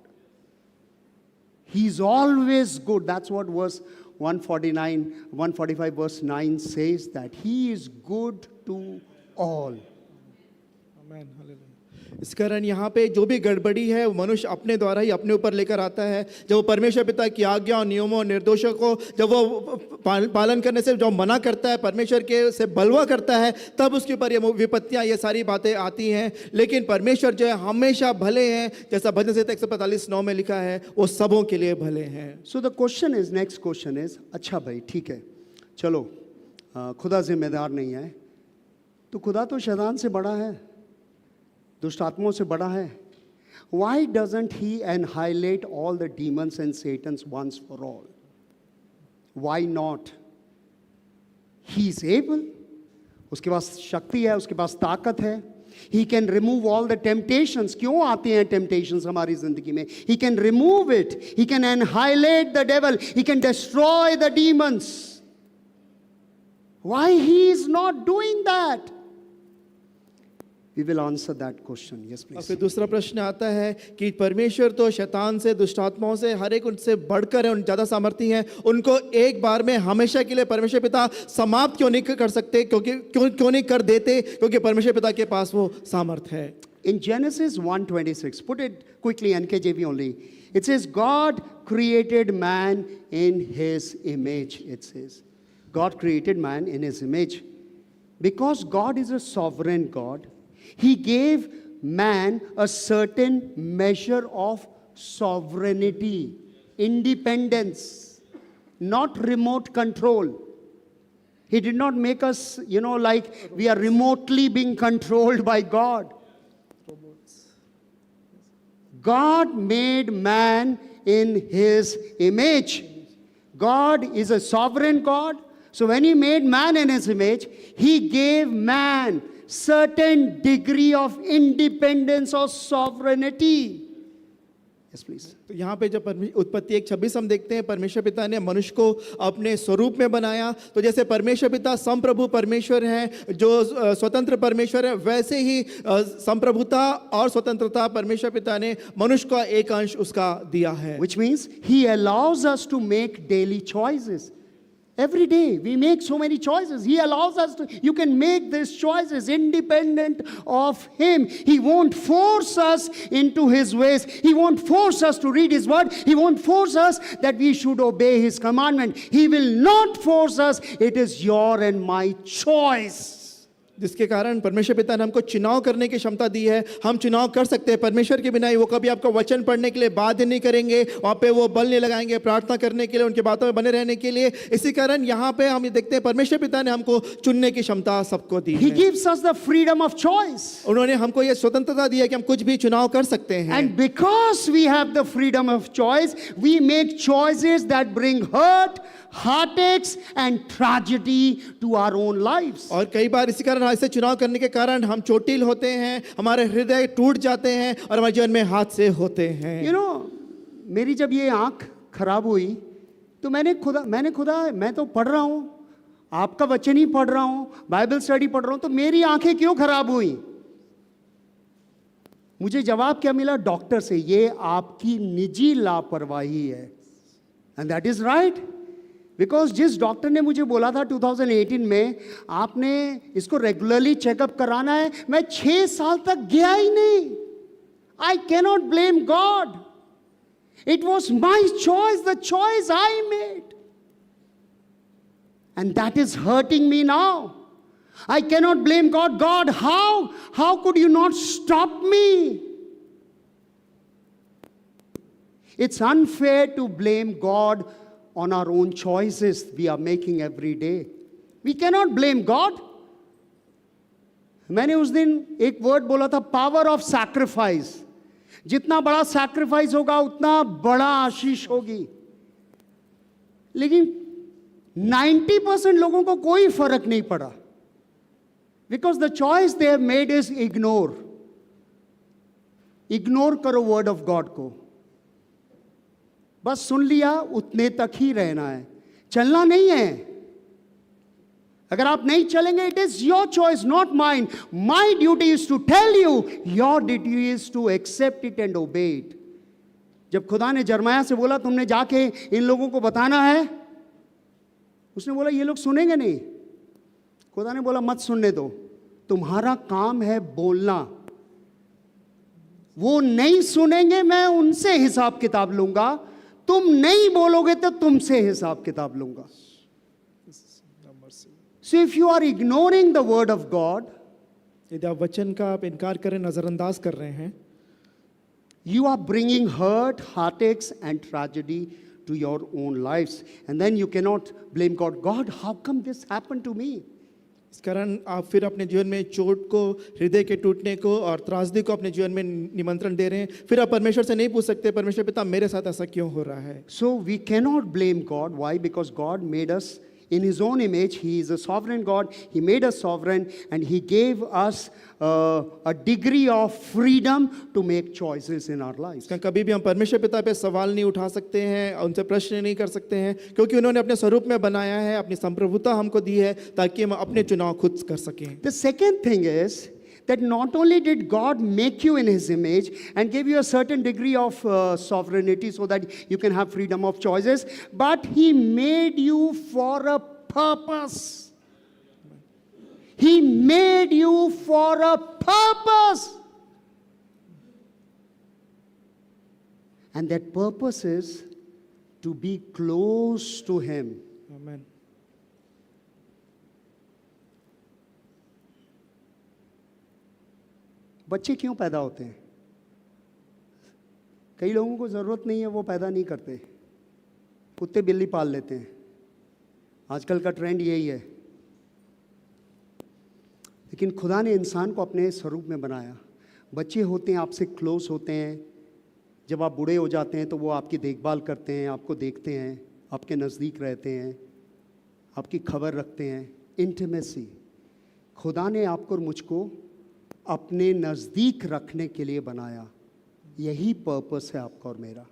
He's always good. That's what verse 145 verse 9 says, that he is good to all. Amen. Hallelujah. इस कारण यहाँ पे जो भी गड़बड़ी है वो मनुष्य अपने द्वारा ही अपने ऊपर लेकर आता है। जब वो परमेश्वर पिता की आज्ञा और नियमों और निर्देशों को जब वो पालन करने से जो मना करता है, परमेश्वर के से बलवा करता है, तब उसके ऊपर ये विपत्तियाँ, ये सारी बातें आती हैं। लेकिन परमेश्वर जो है हमेशा भले हैं, जैसा भजन संहिता 145:9 में लिखा है, वो सबों के लिए भले हैं। सो the question is, next question is, अच्छा भाई ठीक है, चलो खुदा जिम्मेदार नहीं है, तो खुदा तो शैतान से बड़ा है, दुष्ट आत्माओं से बड़ा है. Why doesn't he annihilate all the demons and Satans once for all? Why not? He is able. उसके पास शक्ति है, उसके पास ताकत है. He can remove all the temptations. क्यों आते हैं temptations हमारी जिंदगी में? He can remove it. He can annihilate the devil. He can destroy the demons. Why he is not doing that? We will answer that question. Yes, और please. फिर दूसरा प्रश्न आता है कि परमेश्वर तो शैतान से, दुष्ट आत्माओं से, हर एक उनसे बढ़कर है, उन ज़्यादा सामर्थी हैं, उनको एक बार में हमेशा के लिए परमेश्वर पिता समाप्त क्यों नहीं कर सकते? क्योंकि क्यों नहीं कर देते? क्योंकि परमेश्वर पिता के पास वो सामर्थ है. In Genesis 1:26, put it quickly, NKJV only. It says, God created man in his image. It says, God created man in his image. Because God is a sovereign God, he gave man a certain measure of sovereignty, independence, not remote control. He did not make us, like we are remotely being controlled by God. God made man in his image. God is a sovereign God. So when he made man in his image, he gave man certain degree of independence or sovereignty. Yes, please. तो यहाँ पे जब उत्पत्ति 1:26 हम देखते हैं, परमेश्वर पिता ने मनुष्य को अपने स्वरूप में बनाया. तो जैसे परमेश्वर पिता संप्रभु परमेश्वर हैं, जो स्वतंत्र परमेश्वर है, वैसे ही संप्रभुता और स्वतंत्रता परमेश्वर पिता ने मनुष्य का एक अंश उसका दिया है. Which means he allows us to make daily choices. Every day we make so many choices. He allows us to, you can make these choices independent of him. He won't force us into his ways. He won't force us to read his word. He won't force us that we should obey his commandment. He will not force us. It is your and my choice. जिसके कारण परमेश्वर पिता ने हमको चुनाव करने की क्षमता दी है. हम चुनाव कर सकते हैं. परमेश्वर के बिना ही वो कभी आपको वचन पढ़ने के लिए बाध्य नहीं करेंगे, वहाँ पे वो बल नहीं लगाएंगे प्रार्थना करने के लिए, उनकी बातों में बने रहने के लिए. इसी कारण यहाँ पे हम ये देखते हैं परमेश्वर पिता ने हमको चुनने की क्षमता सबको दी He है. gives us the freedom of choice. उन्होंने हमको ये स्वतंत्रता दी है कि हम कुछ भी चुनाव कर सकते हैं. And because we have the freedom of choice, we make choices that bring hurt, heartaches and tragedy to our own lives. और कई बार इसी कारण ऐसे चुनाव करने के कारण हम चोटिल होते हैं, हमारे हृदय टूट जाते हैं और हमारे जीवन में हादसे होते हैं. मेरी जब ये आंख खराब हुई तो मैं तो पढ़ रहा हूँ, आपका वचन ही पढ़ रहा हूँ, बाइबल स्टडी पढ़ रहा हूँ, तो मेरी आंखें क्यों खराब हुई? मुझे जवाब क्या मिला डॉक्टर से? ये आपकी निजी लापरवाही है. And that is right. Because जिस डॉक्टर ने मुझे बोला था 2018 में आपने इसको रेगुलरली चेकअप कराना है, मैं 6 साल तक गया ही नहीं. I cannot blame God. It was my choice, the choice I made, and that is hurting me now. I cannot blame God. God, how could you not stop me? It's unfair to blame God on our own choices we are making every day. We cannot blame God. मैंने उस दिन एक word बोला था, power of sacrifice. जितना बड़ा sacrifice होगा उतना बड़ा आशीष होगी. लेकिन 90% लोगों को कोई फर्क नहीं पड़ा. Because the choice they have made is ignore. Ignore करो word of God को. बस सुन लिया, उतने तक ही रहना है, चलना नहीं है. अगर आप नहीं चलेंगे, it is your choice, not mine. My duty is to tell you. Your duty is to accept it and obey it. जब खुदा ने जरमाया से बोला तुमने जाके इन लोगों को बताना है, उसने बोला ये लोग सुनेंगे नहीं. खुदा ने बोला मत सुनने दो, तुम्हारा काम है बोलना. वो नहीं सुनेंगे, मैं उनसे हिसाब किताब लूंगा। तुम नहीं बोलोगे तो तुमसे हिसाब किताब लूंगा। So if you are ignoring the word of God, यदि आप वचन का आप इनकार करें, नजरअंदाज कर रहे हैं, you are bringing hurt, heartaches, and tragedy to your own lives. And then you cannot blame God. God, how come this happened to me? इस कारण आप फिर अपने जीवन में चोट को, हृदय के टूटने को और त्रासदी को अपने जीवन में निमंत्रण दे रहे हैं। फिर आप परमेश्वर से नहीं पूछ सकते, परमेश्वर पिता मेरे साथ ऐसा क्यों हो रहा है। So we cannot blame God. Why? Because God made us in His own image. He is a sovereign God. He made us sovereign, and He gave us a degree of freedom to make choices in our lives. इसका कभी भी हम परमेश्वर पिता पे सवाल नहीं उठा सकते हैं, उनसे प्रश्न नहीं कर सकते हैं, क्योंकि उन्होंने अपने स्वरूप में बनाया है, अपनी संप्रभुता हमको दी है ताकि हम अपने चुनाव खुद कर सकें। The second thing is that not only did God make you in His image and give you a certain degree of sovereignty so that you can have freedom of choices, but He made you for a purpose. He made you for a purpose. And that purpose is to be close to Him. आमीन। बच्चे क्यों पैदा होते हैं? कई लोगों को ज़रूरत नहीं है, वो पैदा नहीं करते, कुत्ते बिल्ली पाल लेते हैं। आजकल का ट्रेंड यही है। लेकिन खुदा ने इंसान को अपने स्वरूप में बनाया। बच्चे होते हैं, आपसे क्लोज होते हैं। जब आप बूढ़े हो जाते हैं तो वो आपकी देखभाल करते हैं, आपको देखते हैं, आपके नज़दीक रहते हैं, आपकी खबर रखते हैं। इंटीमेसी। खुदा ने आपको और मुझको अपने नज़दीक रखने के लिए बनाया। यही पर्पस है आपका और मेरा।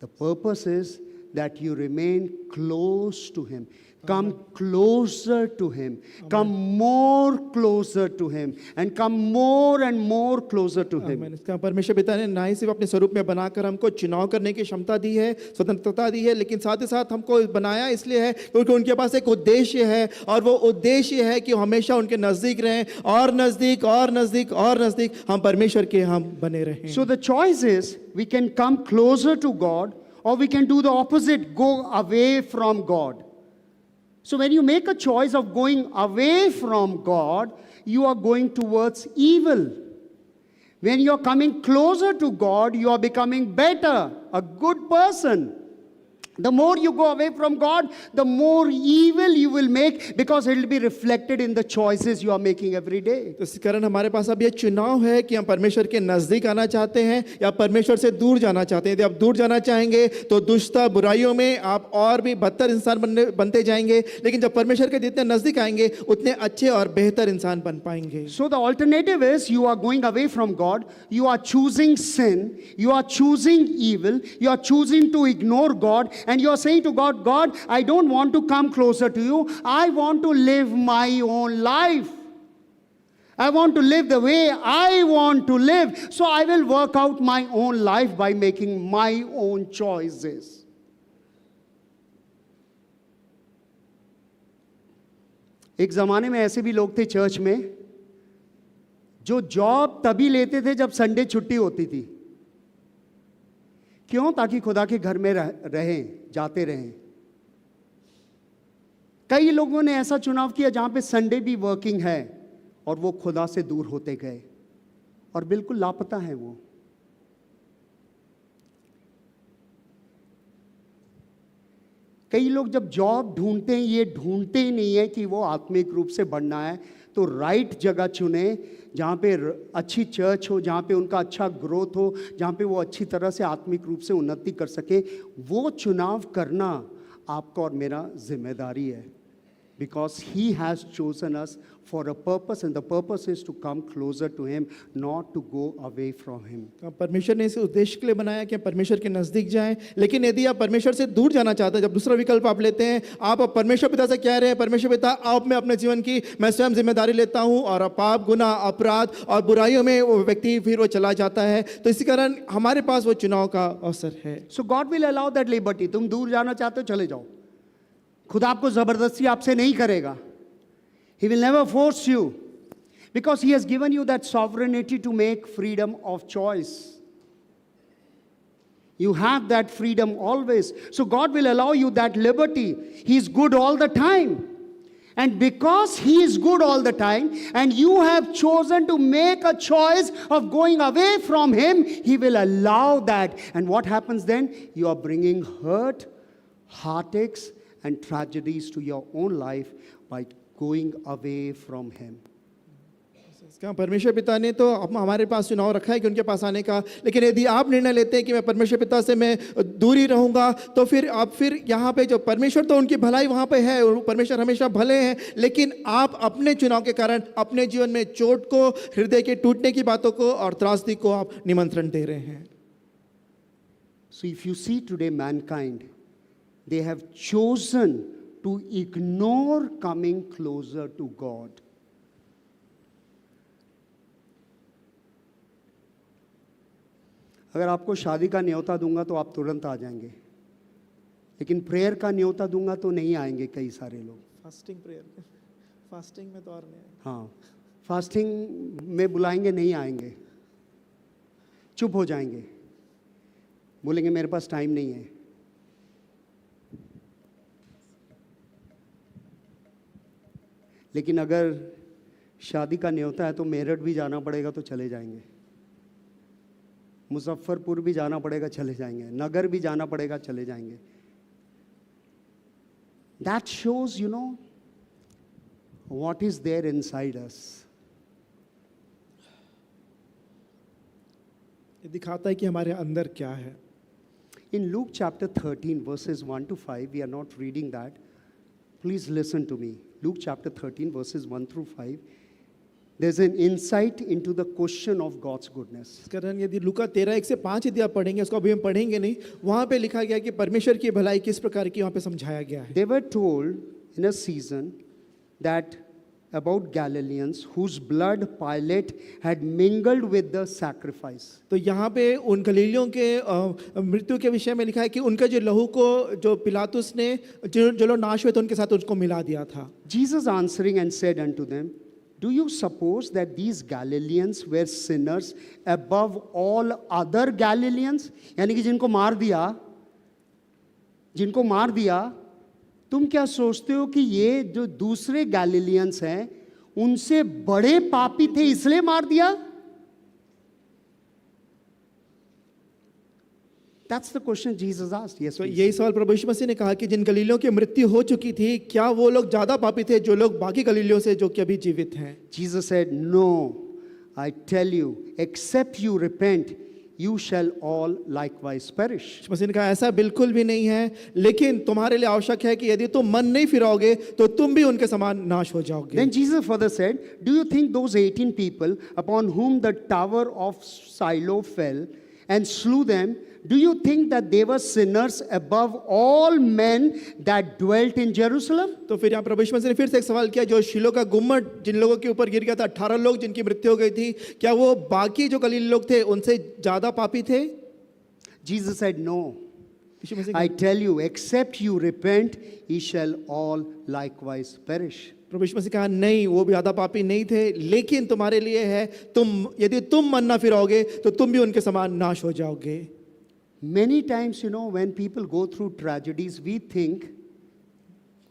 The purpose is that you remain close to him, come closer to him, come more closer to him, and come more and more closer to him. आमीन। इसका परमेश्वर पिता ने ना ही सिर्फ अपने स्वरूप में बनाकर हमको चुनाव करने की क्षमता दी है, स्वतंत्रता दी है, लेकिन साथ ही साथ हमको बनाया इसलिए है क्योंकि उनके पास एक उद्देश्य है, और वो उद्देश्य है कि हमेशा उनके नजदीक रहें, और नजदीक और नजदीक और नजदीक हम परमेश्वर के हम बने रहें। So the choice is we can come closer to God, or we can do the opposite, go away from God. So when you make a choice of going away from God, you are going towards evil. When you are coming closer to God, you are becoming better, a good person. The more you go away from God, the more evil you will make, because it will be reflected in the choices you are making every day. तो इस कारण हमारे पास अब ये चुनाव है कि हम परमेश्वर के नजदीक आना चाहते हैं या परमेश्वर से दूर जाना चाहते हैं। यदि आप दूर जाना चाहेंगे तो दुष्टता, बुराइयों में आप और भी बदतर इंसान बनते जाएंगे, लेकिन जब परमेश्वर के जितने नजदीक आएंगे उतने अच्छे और बेहतर इंसान बन पाएंगे। So the alternative is you are going away from God, you are choosing sin, you are choosing evil, you are choosing to ignore God, and you are saying to God, God, I don't want to come closer to you. I want to live my own life. I want to live the way I want to live. So I will work out my own life by making my own choices. एक ज़माने में ऐसे भी लोग थे church में जो job तभी लेते थे जब संडे छुट्टी होती थी। क्यों? ताकि खुदा के घर में रहें, जाते रहें। कई लोगों ने ऐसा चुनाव किया जहां पे संडे भी वर्किंग है और वो खुदा से दूर होते गए और बिल्कुल लापता है वो। कई लोग जब जॉब ढूंढते हैं, ये ढूंढते ही नहीं है कि वो आत्मिक रूप से बढ़ना है, तो राइट जगह चुने जहाँ पे अच्छी चर्च हो, जहाँ पे उनका अच्छा ग्रोथ हो, जहाँ पे वो अच्छी तरह से आत्मिक रूप से उन्नति कर सके। वो चुनाव करना आपका और मेरा जिम्मेदारी है, because he has chosen us for a purpose, and the purpose is to come closer to him, not to go away from him. परमेश्वर ने इसे उद्देश्य के लिए बनाया कि परमेश्वर के नजदीक जाएं, लेकिन यदि आप परमेश्वर से दूर जाना चाहते हैं, जब दूसरा विकल्प आप लेते हैं, आप परमेश्वर पिता से कह रहे हैं, परमेश्वर पिता आप में अपने जीवन की मैं स्वयं जिम्मेदारी लेता हूं, और पाप, गुनाह, अपराध और बुराइयों में वो व्यक्ति फिर वो चला जाता है। तो इसी कारण हमारे पास वो चुनाव का अवसर है। So God will allow that liberty. तुम दूर जाना चाहते हो, चले जाओ। खुदा आपको जबरदस्ती आपसे नहीं करेगा। He will never force you. Because He has given you that sovereignty to make freedom of choice. You have that freedom always. So God will allow you that liberty. He is good all the time. And because He is good all the time, and you have chosen to make a choice of going away from Him, He will allow that. And what happens then? You are bringing hurt, heartaches, and tragedies to your own life by going away from Him. क्या परमेश्वर पिता ने तो हमारे पास चुनाव रखा है कि उनके पास आने का, लेकिन यदि आप निर्णय लेते हैं कि मैं परमेश्वर पिता से मैं दूरी रहूंगा, तो फिर यहाँ पे जो परमेश्वर तो उनकी भलाई वहाँ पे है और परमेश्वर हमेशा भले हैं, लेकिन आप अपने चुनाव के कारण अपने जीवन में चोट को, हृदय के टूटने की बातों को और त्रासदी को आप निमंत्रण दे रहे हैं. So if you see today mankind, they have chosen to ignore coming closer to God. अगर आपको शादी का न्योता दूंगा तो आप तुरंत आ जाएंगे, लेकिन प्रेयर का न्योता दूंगा तो नहीं आएंगे कई सारे लोग. फास्टिंग प्रेयर, फास्टिंग में तो और नहीं. हाँ, फास्टिंग में बुलाएंगे नहीं आएंगे, चुप हो जाएंगे, बोलेंगे मेरे पास टाइम नहीं है. लेकिन अगर शादी का न्योता है तो मेरठ भी जाना पड़ेगा तो चले जाएंगे, मुजफ्फरपुर भी जाना पड़ेगा चले जाएंगे, नगर भी जाना पड़ेगा चले जाएंगे. That shows, you know, what is there inside us. ये दिखाता है कि हमारे अंदर क्या है. In Luke chapter 13 verses 1 to 5, we are not reading that. Please listen to me. Luke chapter 13 verses 1 through 5. There's an insight into the question of God's goodness. इस कारण यदि लूका 13:1 से 5 यदि आप पढ़ेंगे, उसको अभी हम पढ़ेंगे नहीं, वहाँ पे लिखा गया कि परमेश्वर की भलाई किस प्रकार की वहाँ पे समझाया गया है. They were told in a season that about Galileans whose blood Pilate had mingled with the sacrifice. तो यहाँ पे उन गलीलियों के मृत्यु के विषय में लिखा है कि उनका जो लहू को जो पिलातुस ने जो लोग नाश हुए थे उनके साथ उसको मिला दिया था. Jesus answering and said unto them, do you suppose that these Galileans were sinners above all other Galileans? यानी कि जिनको मार दिया, तुम क्या सोचते हो कि ये जो दूसरे गैलिलियंस हैं उनसे बड़े पापी थे इसलिए मार दिया? That's the question Jesus asked. Yes, तो please. यही सवाल प्रभु यीशु मसीह ने कहा कि जिन गलीलियों की मृत्यु हो चुकी थी, क्या वो लोग ज्यादा पापी थे जो लोग बाकी गलीलियों से जो कि अभी जीवित हैं? Jesus said, no, I tell you, except you repent, you shall all likewise perish. यीशु मसीह ने कहा ऐसा बिल्कुल भी नहीं है, लेकिन तुम्हारे लिए आवश्यक है कि यदि तुम मन नहीं फिराओगे तो तुम भी उनके समान नाश हो जाओगे. Then Jesus further said, do you think those 18 people upon whom the tower of Shiloh fell and slew them, do you think that they were sinners above all men that dwelt in Jerusalem? तो फिर यहाँ प्रभु यीशु मसीह ने फिर से एक सवाल किया, जो शिलो का गुम्मट जिन लोगों के ऊपर गिर गया था, 18 लोग जिनकी मृत्यु हो गई थी, क्या वो बाकी जो गलीली लोग थे उनसे ज्यादा पापी थे? Jesus said, no. Yeshu Masih I tell you, except you repent, ye shall all likewise perish. प्रभु यीशु मसीह कहा नहीं, वो भी ज्यादा पापी नहीं थे, लेकिन तुम्हारे लिए है, यदि तुम मन ना फिराओगे तो तुम भी उनके समान नाश हो जाओगे. Many times, you know, when people go through tragedies, we think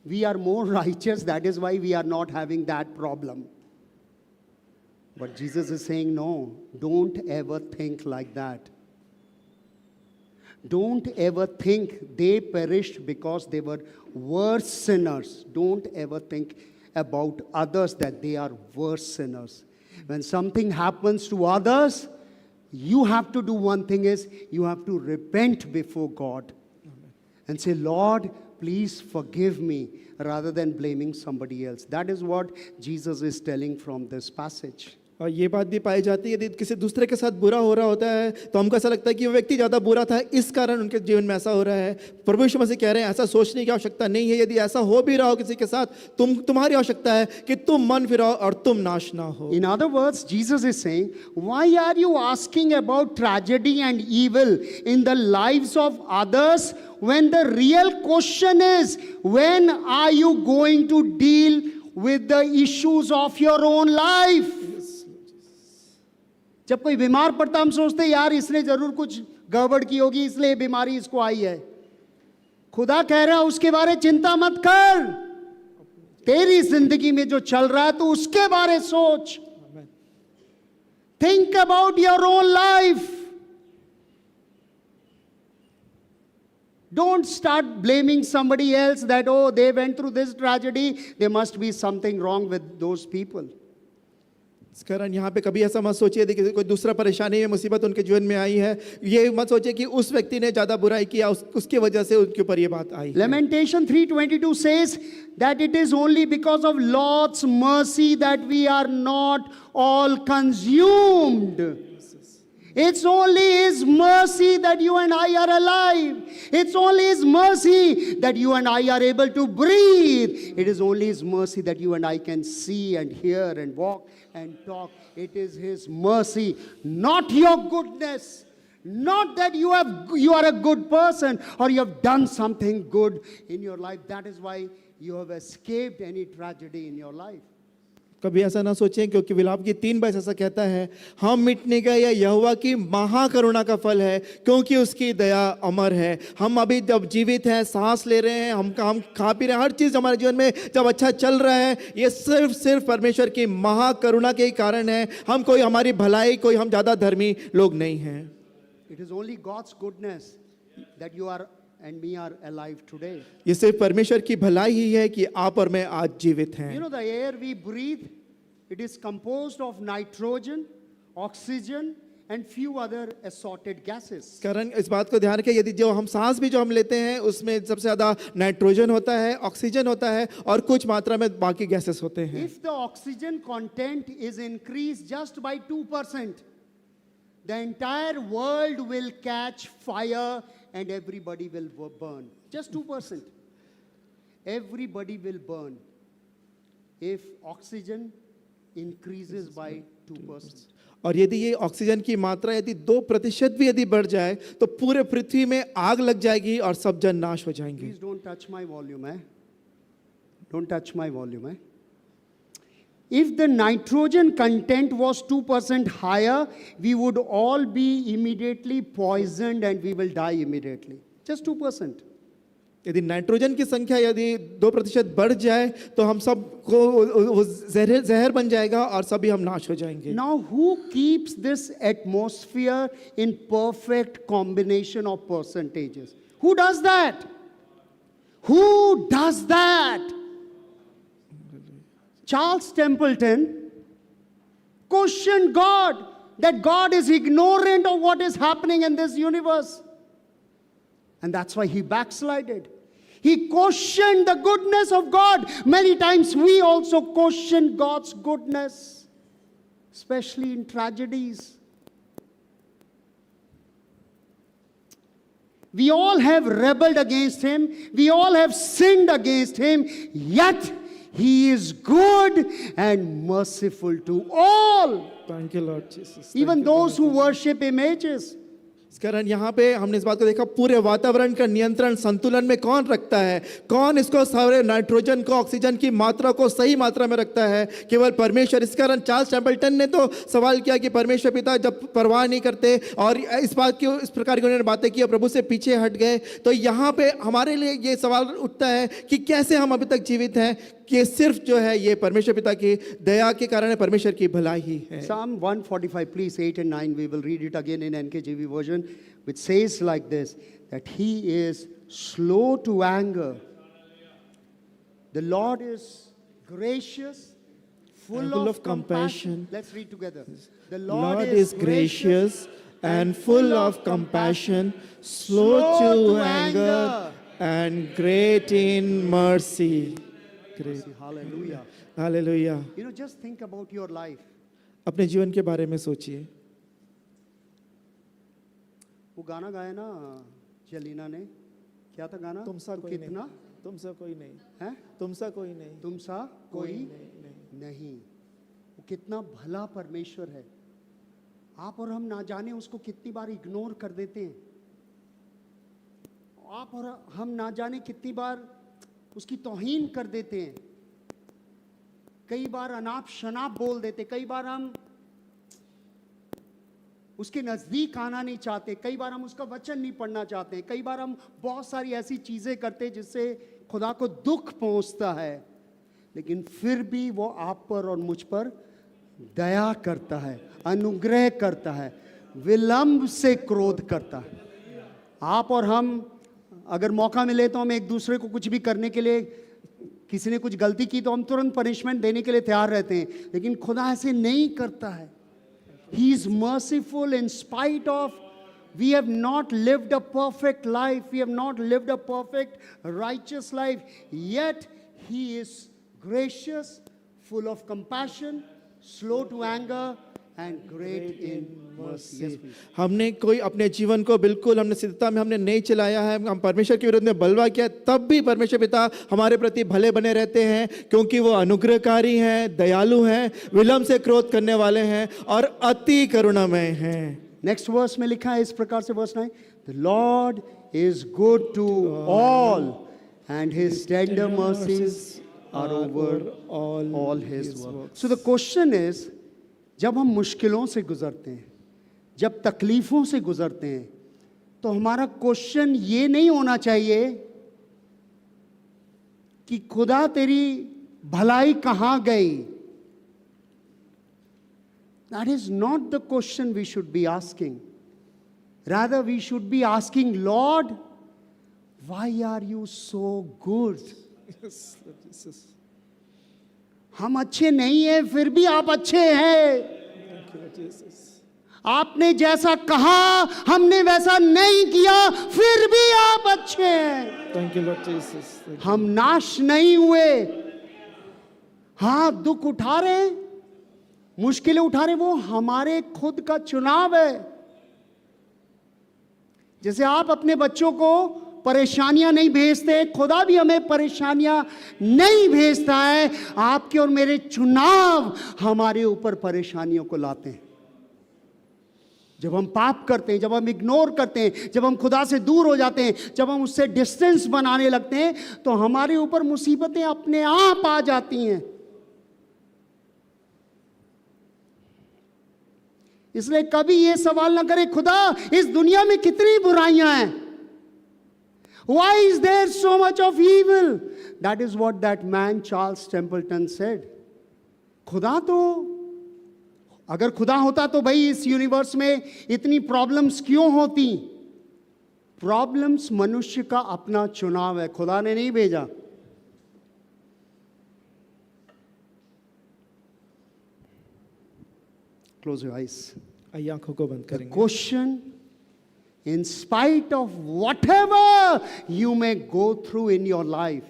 we are more righteous, that is why we are not having that problem. But Jesus is saying, no, don't ever think like that. Don't ever think they perished because they were worse sinners. Don't ever think about others that they are worse sinners. When something happens to others, you have to do one thing is you have to repent before God and say, Lord, please forgive me, rather than blaming somebody else. That is what Jesus is telling from this passage. और ये बात भी पाई जाती है, यदि किसी दूसरे के साथ बुरा हो रहा होता है तो हमको ऐसा लगता है कि वो व्यक्ति ज़्यादा बुरा था, इस कारण उनके जीवन में ऐसा हो रहा है. प्रभु यीशु मसीह कह रहे हैं ऐसा सोचने की आवश्यकता नहीं है. यदि ऐसा हो भी रहा हो किसी के साथ, तुम्हारी आवश्यकता है कि तुम मन फिराओ और तुम नाश ना हो. In other words, Jesus is saying, why are you asking about tragedy and evil in the lives of others when the real question is, when are you going to deal with the issues of your own life? जब कोई बीमार पड़ता हम सोचते यार इसने जरूर कुछ गड़बड़ की होगी इसलिए बीमारी इसको आई है। खुदा कह रहा है उसके बारे चिंता मत कर, तेरी जिंदगी में जो चल रहा है तो उसके बारे सोच। Think about your own life. Don't start blaming somebody else that, oh, they went through this tragedy. There must be something wrong with those people. इस कारण यहाँ पे कभी ऐसा मत सोचिए कि कोई दूसरा परेशानी या मुसीबत उनके जीवन में आई है, ये मत सोचिए कि उस व्यक्ति ने ज़्यादा बुराई किया, उसकी वजह से उनके ऊपर ये बात आई है। Lamentation 3:22 says that it is only because of Lord's mercy that we are not all consumed. It's only His mercy that you and I are alive. It's only His mercy that you and I are able to breathe. It is only His mercy that you and I can see and hear and walk and talk. It is His mercy, not your goodness. Not that you are a good person or you have done something good in your life. That is why you have escaped any tragedy in your life. कभी ऐसा ना सोचें, क्योंकि विलाप की 3 ऐसा कहता है, हम मिटने का यह यहोवा की महाकरुणा का फल है, क्योंकि उसकी दया अमर है। हम अभी जब जीवित हैं, सांस ले रहे हैं, हम खा पी रहे हैं, हर चीज़ हमारे जीवन में जब अच्छा चल रहा है, ये सिर्फ परमेश्वर की महाकरुणा के ही कारण है। हम कोई हमारी भलाई, कोई हम ज़्यादा धर्मी लोग नहीं हैं। It is only God's goodness that you are and me are alive today. ये सिर्फ परमेश्वर की भलाई ही है कि आप और मैं आज जीवित हैं। You know, the air we breathe, it is composed of nitrogen, oxygen and few other assorted gases. कारण इस बात को ध्यान रखें, यदि जो हम सांस भी जो हम लेते हैं उसमें सबसे ज़्यादा नाइट्रोजन होता है, ऑक्सीजन होता है और कुछ मात्रा में बाकी गैसेस होते हैं। If the oxygen content is increased just by 2%, the entire world will catch fire and everybody will burn. Just 2%. Everybody will burn if oxygen increases by 2%. और यदि ये ऑक्सीजन की मात्रा यदि 2% भी यदि बढ़ जाए तो पूरे पृथ्वी में आग लग जाएगी और सब जन नाश हो जाएंगे। Please don't touch my volume, eh? Don't touch my volume, eh? If the nitrogen content was 2% higher, we would all be immediately poisoned and we will die immediately. Just 2%. यदि नाइट्रोजन की संख्या यदि 2% बढ़ जाए तो हम सब को जहर बन जाएगा और सभी हम नाश हो जाएंगे। Now, who keeps this atmosphere in perfect combination of percentages? Who does that? Who does that? Charles Templeton questioned God, that God is ignorant of what is happening in this universe. And that's why he backslided. He questioned the goodness of God. Many times we also question God's goodness, especially in tragedies. We all have rebelled against him. We all have sinned against him. Yet he is good and merciful to all. Thank you, Lord Jesus. Even those who worship images. इस कारण यहाँ पे हमने इस बात को देखा, पूरे वातावरण का नियंत्रण संतुलन में कौन रखता है? कौन इसको सारे नाइट्रोजन को, ऑक्सीजन की मात्रा को सही मात्रा में रखता है? केवल परमेश्वर। इस कारण चार्ल्स टेम्पल्टन ने तो सवाल किया कि परमेश्वर पिता जब परवाह नहीं करते और इस बात की इस प्रकार की उन्होंने बातें की और प्रभु से पीछे हट गए, तो यहाँ पे हमारे लिए ये सवाल उठता है कि कैसे हम अभी तक जीवित हैं? कि सिर्फ जो है ये परमेश्वर पिता की दया के कारण है, परमेश्वर की भलाई ही है। Psalm 145, please, 8 and 9, we will read it again in NKJV version, which says like this, that he is slow to anger. The Lord is gracious, full of compassion. Let's read together. The Lord is gracious and full of compassion, slow to anger and great in mercy. Great. Hallelujah. Hallelujah. You know, just think about your life. अपने जीवन के बारे में सोचिए। वो गाना गाया ना जलीना ने, क्या था गाना? तुमसा तू कोई कितना नहीं, तुमसा कोई नहीं है, तुमसा कोई नहीं, तुमसा कोई नहीं। नहीं। वो कितना भला परमेश्वर है। आप और हम ना जाने उसको कितनी बार इग्नोर कर देते हैं। आप और हम ना जाने कितनी बार उसकी तौहीन कर देते हैं। कई बार अनाप शनाप बोल देते, कई बार हम उसके नज़दीक आना नहीं चाहते, कई बार हम उसका वचन नहीं पढ़ना चाहते हैं, कई बार हम बहुत सारी ऐसी चीज़ें करते हैं जिससे खुदा को दुख पहुंचता है, लेकिन फिर भी वो आप पर और मुझ पर दया करता है, अनुग्रह करता है, विलंब से क्रोध करता है। आप और हम अगर मौका मिले तो हम एक दूसरे को कुछ भी करने के लिए, किसी ने कुछ गलती की तो हम तुरंत पनिशमेंट देने के लिए तैयार रहते हैं, लेकिन खुदा ऐसे नहीं करता है। He is merciful in spite of we have not lived a perfect life, we have not lived a perfect righteous life, yet He is gracious, full of compassion, slow to anger and great in mercy. Yes, please. हमने कोई अपने जीवन को बिल्कुल हमने सिद्धता में हमने नहीं चलाया है, हम परमेश्वर के विरुद्ध में बलवा किया, तब भी परमेश्वर पिता हमारे प्रति भले बने रहते हैं, क्योंकि वो अनुग्रहकारी हैं, दयालु हैं, विलंब से क्रोध करने वाले हैं और अति करुणामय हैं। नेक्स्ट वर्स में लिखा है इस प्रकार से, verse 9, the Lord is good to all and his tender mercies are over all his work. So the question is, जब हम मुश्किलों से गुजरते हैं, जब तकलीफों से गुजरते हैं, तो हमारा क्वेश्चन ये नहीं होना चाहिए कि खुदा तेरी भलाई कहां गई। That is not the question we should be asking. Rather, we should be asking, Lord, why are you so good? हम अच्छे नहीं हैं, फिर भी आप अच्छे हैं। आपने जैसा कहा हमने वैसा नहीं किया, फिर भी आप अच्छे हैं। Thank you, Lord Jesus. हम नाश नहीं हुए। हाँ, दुख उठा रहे, मुश्किलें उठा रहे, वो हमारे खुद का चुनाव है। जैसे आप अपने बच्चों को परेशानियां नहीं भेजते, खुदा भी हमें परेशानियां नहीं भेजता है। आपके और मेरे चुनाव हमारे ऊपर परेशानियों को लाते हैं। जब हम पाप करते हैं, जब हम इग्नोर करते हैं, जब हम खुदा से दूर हो जाते हैं, जब हम उससे डिस्टेंस बनाने लगते हैं, तो हमारे ऊपर मुसीबतें अपने आप आ जाती हैं। इसलिए कभी ये सवाल ना करें, खुदा इस दुनिया में कितनी बुराइयां हैं, why is there so much of evil? That is what that man Charles Templeton said. खुदा तो, अगर खुदा होता तो भाई इस यूनिवर्स में इतनी प्रॉब्लम्स क्यों होती? प्रॉब्लम्स मनुष्य का अपना चुनाव है, खुदा ने नहीं भेजा। Close your eyes. आइए आंखों को बंद करेंगे। Question, in spite of whatever you may go through in your life,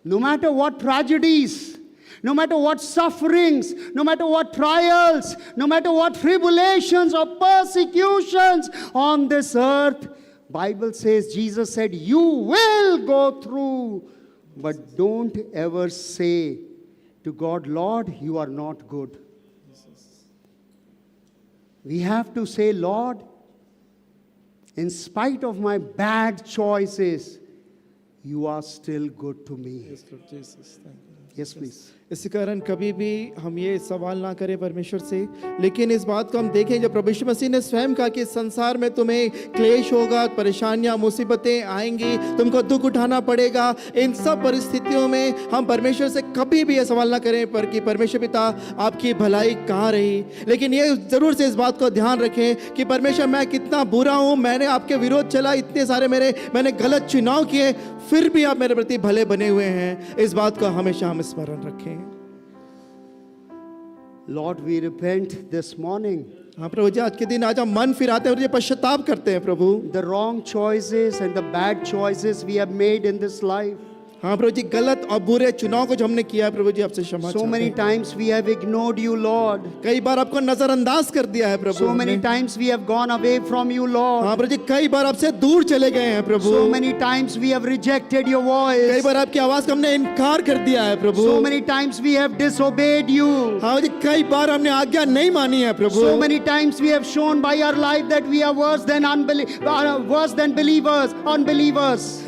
no matter what tragedies, no matter what sufferings, no matter what trials, no matter what tribulations or persecutions on this earth, Bible says, Jesus said, you will go through, but don't ever say to God, Lord, you are not good. We have to say, Lord, in spite of my bad choices, you are still good to me. Yes, Lord Jesus. Thank you. Yes, please. इसी कारण कभी भी हम ये सवाल ना करें परमेश्वर से, लेकिन इस बात को हम देखें जब प्रभु यीशु मसीह ने स्वयं कहा कि संसार में तुम्हें क्लेश होगा, परेशानियां, मुसीबतें आएंगी, तुमको दुख उठाना पड़ेगा। इन सब परिस्थितियों में हम परमेश्वर से कभी भी ये सवाल ना करें पर कि परमेश्वर पिता आपकी भलाई कहाँ रही, लेकिन ये जरूर से इस बात को ध्यान रखें कि परमेश्वर मैं कितना बुरा हूँ, मैंने आपके विरोध चला, इतने सारे मैंने गलत चुनाव किए, फिर भी आप मेरे प्रति भले बने हुए हैं। इस बात को हमेशा हम स्मरण रखें। Lord, we repent this morning. हाँ प्रभु जी, आज के दिन आज हम मन फिराते हैं और ये पश्चाताप करते हैं प्रभु। The wrong choices and the bad choices we have made in this life. हाँ प्रभु जी, गलत और बुरे चुनाव को जो हमने किया है प्रभु जी, आपसे क्षमा So many times we have ignored you, Lord. कई बार आपको नजरअंदाज कर दिया है प्रभु। So many times we have gone away from you, Lord. हाँ प्रभु जी, कई बार आपसे दूर चले गए हैं प्रभु। So many times we have rejected your कई voice. बार आपकी आवाज का हमने इनकार कर दिया है प्रभु। So many times we have disobeyed you. हाँ जी, कई बार हमने आज्ञा नहीं मानी है प्रभु। So many times we have shown by our life that we are worse than unbelievers.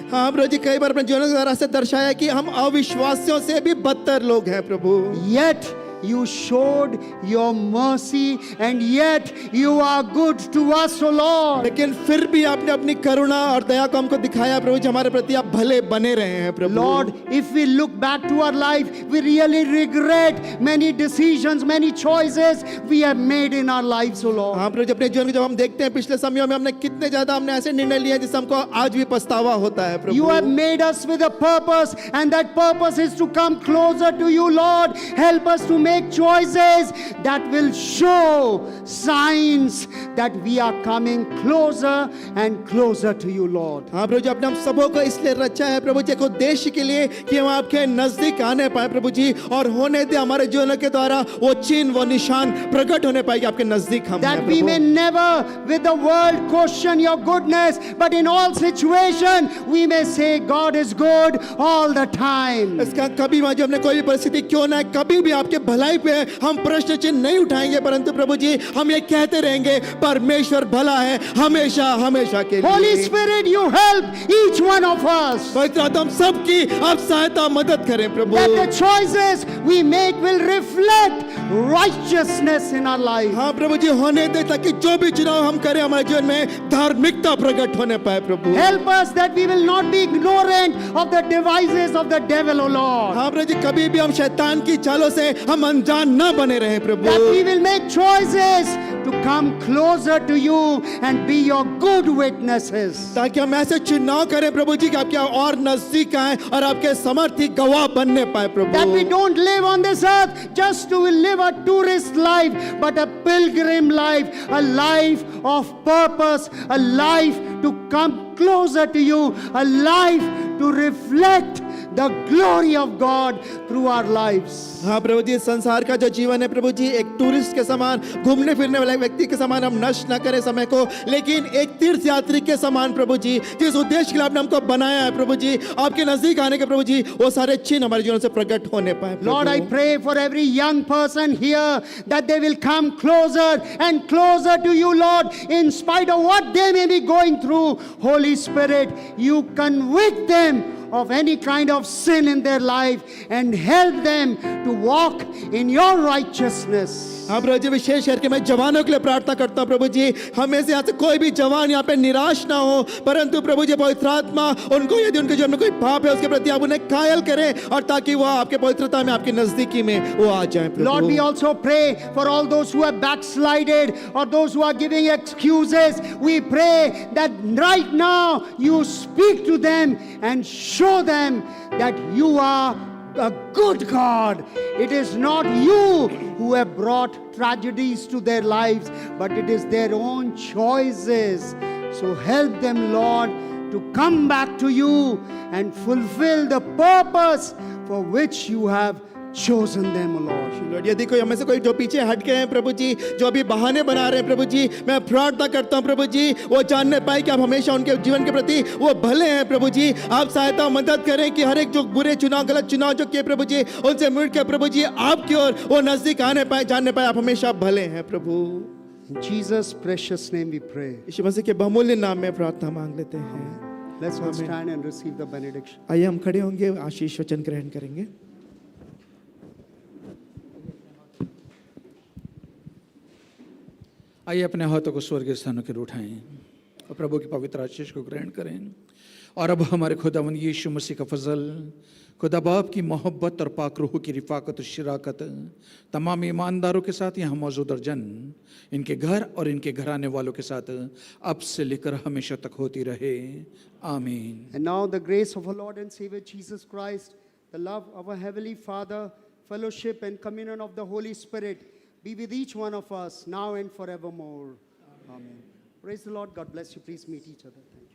हाँ प्रभु जी, कई बार अपने जीवन के रास्ते दर्शाया कि हम अविश्वासियों से भी बदतर लोग हैं प्रभु। Yet you showed your mercy, and yet you are good to us, O Lord. लेकिन फिर भी आपने अपनी करुणा और दया को हमको दिखाया प्रभु जी, हमारे प्रति आप भले बने रहे हैं प्रभु। Lord, if we look back to our life, we really regret many decisions, many choices we have made in our lives, O Lord. हाँ प्रभु जी, अपने जीवन में जब हम देखते हैं पिछले समयों में हमने कितने ज्यादा हमने ऐसे निर्णय लिए जिससे हमको आज भी पछतावा होता है प्रभु। You have made us with a purpose, and that purpose is to come closer to you, Lord. Help us to make choices that will show signs that we are coming closer and closer to you, Lord. हाँ प्रभु जी, आपने हम सबों को इसलिए रचा है प्रभु जी, एक उद्देश्य के लिए कि हम आपके नजदीक आने पाए प्रभु जी, और होने दे हमारे जीवन के द्वारा वो चिन्ह वो निशान प्रकट होने पाए कि आपके नजदीक हम That हैं we Prabhu. may never with the world question your goodness, but in all situation we may say God is good all the time. इसका कभी जो हमने कोई भी परिस्थिति क्यों ना है, कभी भी आपके भलाई पे हम प्रश्न चिन्ह नहीं उठाएंगे, परंतु प्रभु जी हम ये कहते रहेंगे परमेश्वर भला है हमेशा हमेशा के लिए। Holy Spirit, you help each one of us, पवित्र आत्मा हम सबकी आप सहायता मदद करें प्रभु, that the choices we make will reflect righteousness in our life. हाँ प्रभु जी होने दे ताकि जो भी चुनाव हम करें हमारे जीवन में धार्मिकता प्रकट होने पाए प्रभु। Help us that we will not be ignorant of the devices of the devil, O Lord. हाँ प्रभु जी, कभी भी हम शैतान की चालों से हम अनजान न बने रहे प्रभु, That we will make choices to come closer to you and be your good witnesses. ताकि हम ऐसे चुनाव करें प्रभु जी कि आपके और नजदीक आए और आपके समर्थी गवाह बनने पाए प्रभु। That we don't live on this earth just to live a tourist life, but a pilgrim life, a life of purpose, a life to come closer to you, a life to reflect the glory of God through our lives. हाँ प्रभु जी, संसार का जो जीवन है प्रभु जी, एक tourist के समान घूमने फिरने वाले व्यक्ति के समान हम नष्ट न करें समय को, लेकिन एक तीर्थ यात्री के समान प्रभु जी, जिस उद्देश्य के लिए आपने हमको बनाया है प्रभु जी, आपके नजदीक आने के प्रभु जी, वो सारे चिन्ह हमारे जीवन से प्रकट होने पाए। Lord, I pray for every young person here that they will come closer and closer to you, Lord, in spite of what they may be going through. Holy Spirit, you convict them of any kind of sin in their life and help them to walk in your righteousness. हाँ प्रभु जी, विशेष करके मैं जवानों के लिए प्रार्थना करता हूँ प्रभु जी, हमें से यहाँ से कोई भी जवान यहाँ पे निराश ना हो, परंतु प्रभु जी पवित्र आत्मा उनको यदि उनके जीवन में कोई पाप है उसके प्रति आप उन्हें कायल करें, और ताकि वो आपके पवित्रता में आपकी नजदीकी में वो आ जाए प्रभु। Lord, we also pray for all those who have backslided or those who are giving excuses. We pray that right now you speak to them and show them that you are a good God. It is not you who have brought tragedies to their lives, but it is their own choices. So help them, Lord, to come back to you and fulfill the purpose for which you have chosen them, O Lord. Lord, यदि कोई हमें से कोई जो पीछे हट गए हैं प्रभु जी, जो अभी बहाने बना रहे हैं प्रभु जी, मैं प्रार्थना करता हूं प्रभु जी, वो जानने पाए कि आप हमेशा उनके जीवन के प्रति वो भले हैं प्रभु जी। आप सहायता मदद करें कि हर एक जो बुरे चुनाव गलत चुनाव जो किए प्रभु जी, उनसे मुड़ के प्रभु जी आपकी ओर वो नजदीक आने पाए, जानने पाए आप हमेशा भले हैं प्रभु। In Jesus' precious name we pray. यीशु मसीह के बहुमूल्य नाम में प्रार्थना मांग लेते हैं। Let's all stand and receive the benediction. आइए हम खड़े होंगे, आशीष वचन ग्रहण करेंगे। आइए अपने हाथों को स्वर्गीय स्थानों की ओर उठाएं और प्रभु की पवित्र आशीष को ग्रहण करें। और अब हमारे खुदावन यीशु मसीह का फजल, खुदा बाप की मोहब्बत और पाक रूह की रिफाकत और शिराकत तमाम ईमानदारों के साथ यहाँ मौजूद और जन, इनके घर और इनके घराने वालों के साथ अब से लेकर हमेशा तक होती रहे। आमीन। And now the grace of our Lord and Savior Jesus Christ, the love of our Heavenly Father, fellowship and communion of the Holy Spirit be with each one of us now and forevermore. Amen. Praise the Lord. God bless you. Please meet each other. Thank you.